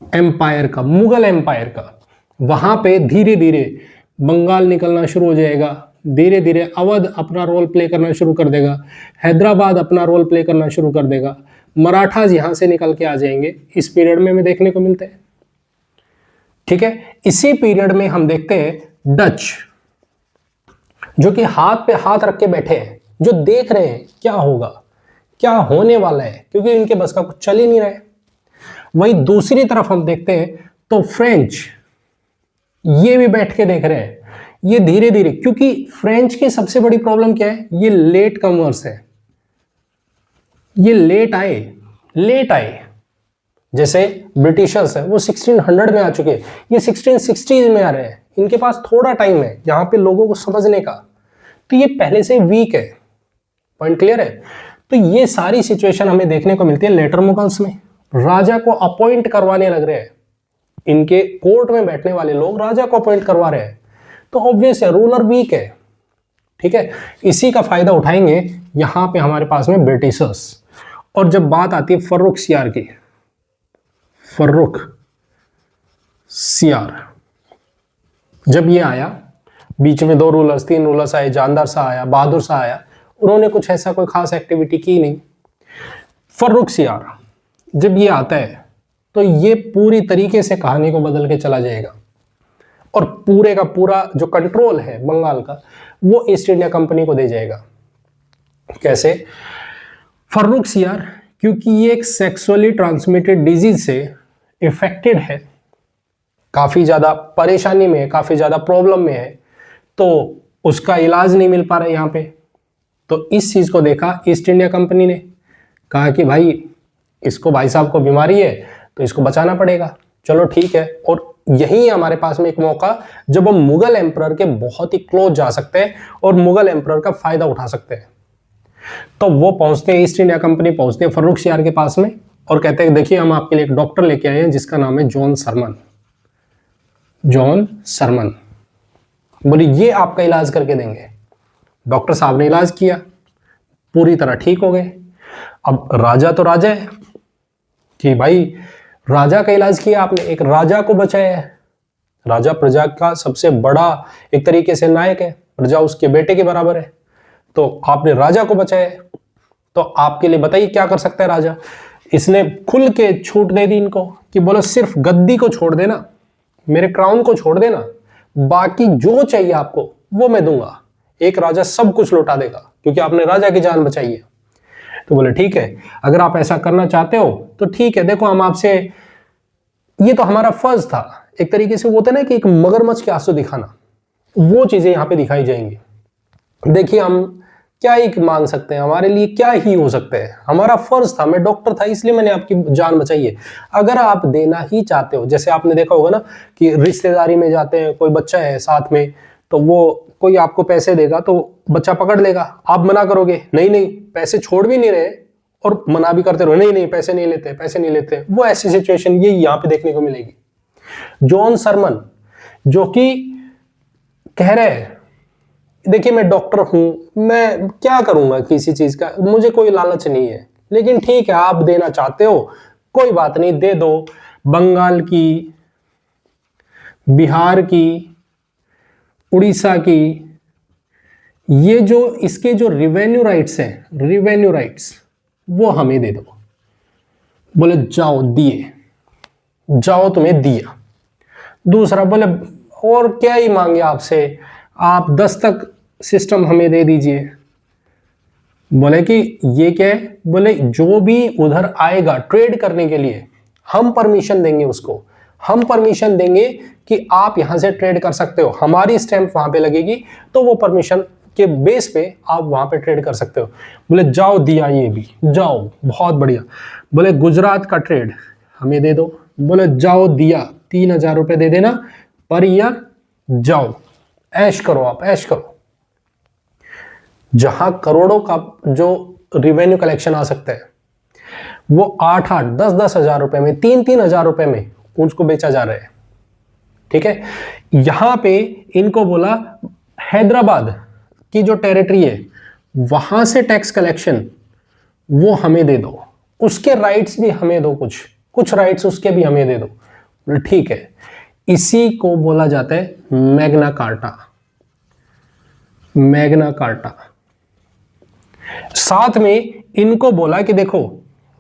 एम्पायर का, मुगल एम्पायर का। वहां पे धीरे धीरे बंगाल निकलना शुरू हो जाएगा, धीरे धीरे अवध अपना रोल प्ले करना शुरू कर देगा, हैदराबाद अपना रोल प्ले करना शुरू कर देगा, मराठास यहां से निकल के आ जाएंगे। इस पीरियड में हमें देखने को मिलते हैं। ठीक है, इसी पीरियड में हम देखते हैं डच, जो कि हाथ पे हाथ रख के बैठे हैं, जो देख रहे हैं क्या होगा, क्या होने वाला है, क्योंकि इनके बस का कुछ चल ही नहीं रहा है। वहीं दूसरी तरफ हम देखते हैं तो फ्रेंच, ये भी बैठ के देख रहे हैं। ये धीरे धीरे, क्योंकि फ्रेंच की सबसे बड़ी प्रॉब्लम क्या है? ये लेट कमर्स है, ये लेट आए। जैसे ब्रिटिशर्स है वो 1600 में आ चुके हैं, ये 1660 में आ रहे हैं। इनके पास थोड़ा टाइम है यहां पे लोगों को समझने का, तो ये पहले से वीक है। पॉइंट क्लियर है? तो ये सारी सिचुएशन हमें देखने को मिलती है लेटर मुगल्स में। राजा को अपॉइंट करवाने लग रहे हैं, इनके कोर्ट में बैठने वाले लोग राजा को अपॉइंट करवा रहे हैं, तो ऑब्वियस है रूलर वीक है। ठीक है, इसी का फायदा उठाएंगे यहां पे हमारे पास में ब्रिटिशर्स। और जब बात आती है फर्रुख सियार की, फर्रुख सियार जब ये आया, बीच में 2 रूलर्स 3 रूलर्स आए, जानदार सा आया, बहादुर सा आया, उन्होंने कुछ ऐसा कोई खास एक्टिविटी की नहीं। फर्रुख सियार जब ये आता है तो ये पूरी तरीके से कहानी को बदल के चला जाएगा और पूरे का पूरा जो कंट्रोल है बंगाल का वो ईस्ट इंडिया कंपनी को दे जाएगा। कैसे? फर्रुख सियार क्योंकि ये एक सेक्सुअली ट्रांसमिटेड डिजीज से इफेक्टेड है, काफी ज्यादा परेशानी में है, काफी ज्यादा प्रॉब्लम में है, तो उसका इलाज नहीं मिल पा रहा है यहाँ पे। तो इस चीज को देखा ईस्ट इंडिया कंपनी ने, कहा कि भाई इसको, भाई साहब को बीमारी है तो इसको बचाना पड़ेगा। चलो ठीक है, और यही है हमारे पास में एक मौका जब हम मुगल एम्परर के बहुत ही क्लोज जा सकते हैं और मुगल एम्परर का फायदा उठा सकते हैं। तो वो पहुंचते हैं, ईस्ट इंडिया कंपनी पहुंचते हैं फर्रुख सियार के पास में और कहते हैं देखिए हम आपके लिए एक डॉक्टर लेके आए हैं जिसका नाम है जॉन सरमन। बोले ये आपका इलाज करके देंगे। डॉक्टर साहब ने इलाज किया, पूरी तरह ठीक हो गए। अब राजा तो राजा है कि भाई राजा का इलाज किया आपने, एक राजा को बचाया है। राजा प्रजा का सबसे बड़ा एक तरीके से नायक है, प्रजा उसके बेटे के बराबर है, तो आपने राजा को बचाया है। तो आपके लिए बताइए क्या कर सकता है राजा। इसने खुल के छूट दे दी इनको कि बोलो सिर्फ गद्दी को छोड़ देना, मेरे क्राउन को छोड़ देना, बाकी जो चाहिए आपको वो मैं दूंगा। एक राजा सब कुछ लौटा देगा क्योंकि आपने राजा की जान बचाई है। तो बोले ठीक है, अगर आप ऐसा करना चाहते हो तो ठीक है, देखो हम आपसे, ये तो हमारा फर्ज था, एक तरीके से वो होता है ना कि एक मगरमच्छ के आंसू दिखाना, वो चीजें यहां पे दिखाई जाएंगी। देखिए हम क्या ही मांग सकते हैं, हमारे लिए क्या ही हो सकता है, हमारा फर्ज था, मैं डॉक्टर था इसलिए मैंने आपकी जान बचाई है। अगर आप देना ही चाहते हो, जैसे आपने देखा होगा ना कि रिश्तेदारी में जाते हैं, कोई बच्चा है साथ में, तो वो कोई आपको पैसे देगा तो बच्चा पकड़ लेगा, आप मना करोगे नहीं नहीं, पैसे छोड़ भी नहीं रहे और मना भी करते रहो, नहीं नहीं पैसे नहीं लेते, पैसे नहीं लेते, वो ऐसी सिचुएशन ये यहाँ पे देखने को मिलेगी। जॉन सरमन जो कि कह रहे हैं, देखिए मैं डॉक्टर हूं, मैं क्या करूंगा किसी चीज का, मुझे कोई लालच नहीं है, लेकिन ठीक है आप देना चाहते हो कोई बात नहीं, दे दो। बंगाल की, बिहार की, उड़ीसा की, ये जो इसके जो रिवेन्यू राइट्स हैं, रिवेन्यू राइट्स वो हमें दे दो। बोले जाओ दिए, जाओ तुम्हें दिया। दूसरा बोले और क्या ही मांगे आपसे, आप 10 तक सिस्टम हमें दे दीजिए। बोले कि ये क्या है, बोले जो भी उधर आएगा ट्रेड करने के लिए हम परमिशन देंगे उसको, हम परमिशन देंगे कि आप यहां से ट्रेड कर सकते हो, हमारी स्टैंप वहां पे लगेगी तो वो परमिशन के बेस पे आप वहां पे ट्रेड कर सकते हो। बोले जाओ दिया, ये भी जाओ, बहुत बढ़िया। बोले गुजरात का ट्रेड हमें दे दो। बोले जाओ दिया, 3000 रुपए दे देना पर ईयर, जाओ ऐश करो, आप ऐश करो। जहां करोड़ों का जो रिवेन्यू कलेक्शन आ सकता है वो 8-8, 10-10 हजार रुपए में, 3-3 हजार रुपए में उसको बेचा जा रहा है। ठीक है, यहां पे इनको बोला हैदराबाद की जो टेरिटरी है वहां से टैक्स कलेक्शन वो हमें दे दो, उसके राइट्स भी हमें दो, कुछ राइट्स उसके भी हमें दे दो। ठीक है, इसी को बोला जाता है मैग्ना कार्टा। Magna carta. साथ में इनको बोला कि देखो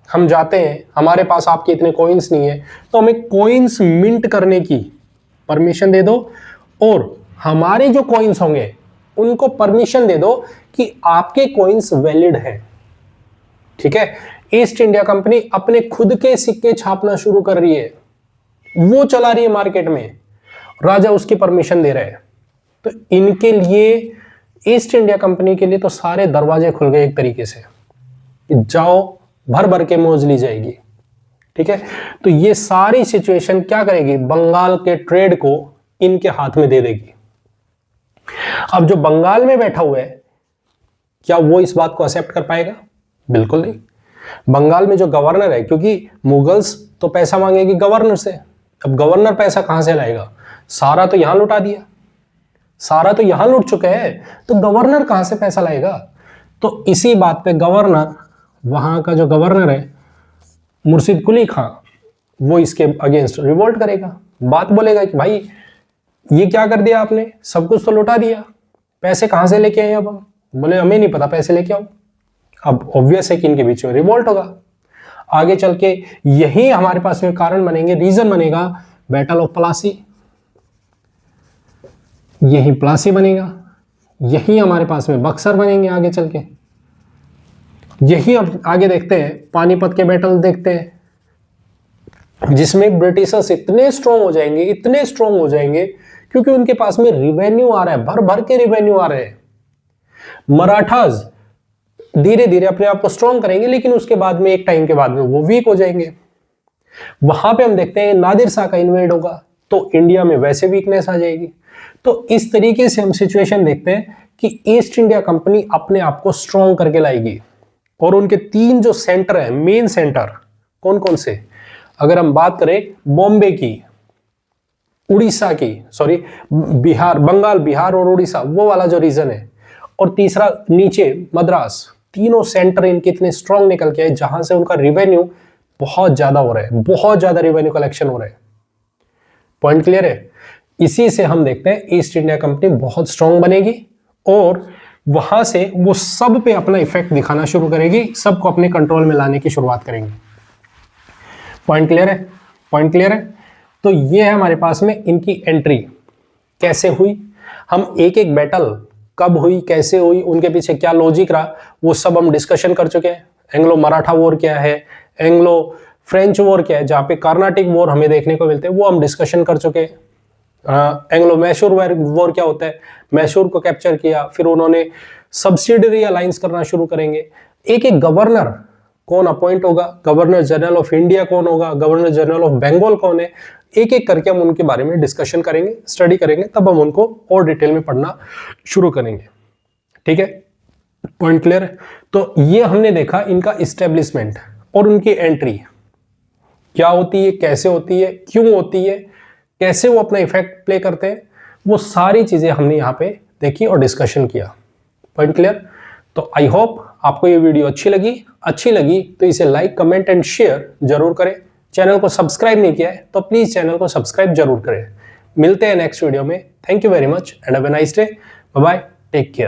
हम जाते हैं, हमारे पास आपके इतने कॉइन्स नहीं है तो हमें कॉइन्स मिंट करने की परमिशन दे दो, और हमारे जो कॉइन्स होंगे उनको परमिशन दे दो कि आपके कॉइन्स वैलिड हैं। ठीक है, ईस्ट इंडिया कंपनी अपने खुद के सिक्के छापना शुरू कर रही है, वो चला रही है मार्केट में, राजा उसकी परमिशन दे रहे हैं। तो इनके लिए, ईस्ट इंडिया कंपनी के लिए तो सारे दरवाजे खुल गए एक तरीके से, जाओ भर भर के मौज ली जाएगी। ठीक है, तो ये सारी सिचुएशन क्या करेगी, बंगाल के ट्रेड को इनके हाथ में दे देगी। अब जो बंगाल में बैठा हुआ है क्या वो इस बात को एक्सेप्ट कर पाएगा? बिल्कुल नहीं। बंगाल में जो गवर्नर है, क्योंकि मुगल्स तो पैसा मांगेगी गवर्नर से, अब गवर्नर पैसा कहां से लाएगा, सारा तो यहां लुटा दिया, सारा तो यहां लुट चुके हैं, तो गवर्नर कहां से पैसा लाएगा? तो इसी बात पे गवर्नर, वहां का जो गवर्नर है मुर्शिद कुली खां, वो इसके अगेंस्ट रिवोल्ट करेगा, बात बोलेगा कि भाई ये क्या कर दिया आपने, सब कुछ तो लुटा दिया, पैसे कहां से लेके आए अब हम? बोले हमें नहीं पता, पैसे लेके आओ। अब ऑब्वियस है कि इनके बीच में रिवोल्ट होगा। आगे चल के यही हमारे पास में कारण बनेंगे, रीजन बनेगा बैटल ऑफ प्लासी, यही प्लासी बनेगा, यही हमारे पास में बक्सर बनेंगे आगे चल के, यही अब आगे देखते हैं पानीपत के बैटल देखते हैं, जिसमें ब्रिटिशर्स इतने स्ट्रॉन्ग हो जाएंगे, इतने स्ट्रॉन्ग हो जाएंगे, क्योंकि उनके पास में रिवेन्यू आ रहा है, भर भर के रिवेन्यू आ रहे हैं। मराठास धीरे धीरे अपने आप को स्ट्रॉन्ग करेंगे, लेकिन उसके बाद में एक टाइम के बाद में वो वीक हो जाएंगे। वहां पे हम देखते हैं नादिर शाह का इन्वेड होगा तो इंडिया में वैसे वीकनेस आ जाएगी। तो इस तरीके से हम सिचुएशन देखते हैं कि ईस्ट इंडिया कंपनी अपने आप को स्ट्रॉन्ग करके लाएगी। और उनके 3 जो सेंटर है, मेन सेंटर कौन कौन से, अगर हम बात करें बॉम्बे की, उड़ीसा की, सॉरी बिहार, बंगाल, बिहार और उड़ीसा, वो वाला जो रीजन है, और तीसरा नीचे मद्रास, तीनों सेंटर इनके इतने स्ट्रॉन्ग निकल के आए जहां से उनका रिवेन्यू बहुत ज्यादा हो रहा है, बहुत ज्यादा रिवेन्यू कलेक्शन हो रहा है। पॉइंट क्लियर है? इसी से हम देखते हैं ईस्ट इंडिया कंपनी बहुत स्ट्रॉन्ग बनेगी और वहां से वो सब पे अपना इफेक्ट दिखाना शुरू करेगी, सबको अपने कंट्रोल में लाने की शुरुआत करेंगे। पॉइंट क्लियर है? पॉइंट क्लियर है? तो ये है हमारे पास में इनकी एंट्री कैसे हुई, हम एक एक बैटल कब हुई, कैसे हुई, उनके पीछे क्या लॉजिक रहा, वो सब हम डिस्कशन कर चुके हैं। एंग्लो मराठा वॉर क्या है, एंग्लो फ्रेंच वॉर क्या है, जहां पे कार्नाटिक वॉर हमें देखने को मिलते हैं, वो हम डिस्कशन कर चुके हैं। एंग्लो मैसूर वॉर क्या होता है, मैसूर को कैप्चर किया, फिर उन्होंने सब्सिडरी अलायंस करना शुरू करेंगे। एक एक गवर्नर कौन अपॉइंट होगा, गवर्नर जनरल ऑफ इंडिया कौन होगा, गवर्नर जनरल ऑफ बंगाल कौन है, एक एक करके हम उनके बारे में डिस्कशन करेंगे, स्टडी करेंगे, तब हम उनको और डिटेल में पढ़ना शुरू करेंगे। ठीक है, पॉइंट क्लियर है। तो ये हमने देखा इनका इस्टेब्लिशमेंट और उनकी एंट्री क्या होती है, कैसे होती है, क्यों होती है, कैसे वो अपना इफेक्ट प्ले करते हैं, वो सारी चीजें हमने यहाँ पे देखी और डिस्कशन किया। Point clear. तो आई होप आपको ये वीडियो अच्छी लगी तो इसे लाइक, कमेंट एंड शेयर जरूर करें। चैनल को सब्सक्राइब नहीं किया है तो प्लीज चैनल को सब्सक्राइब जरूर करें। मिलते हैं नेक्स्ट वीडियो में। Thank you very much and have a nice day. Bye bye, take care.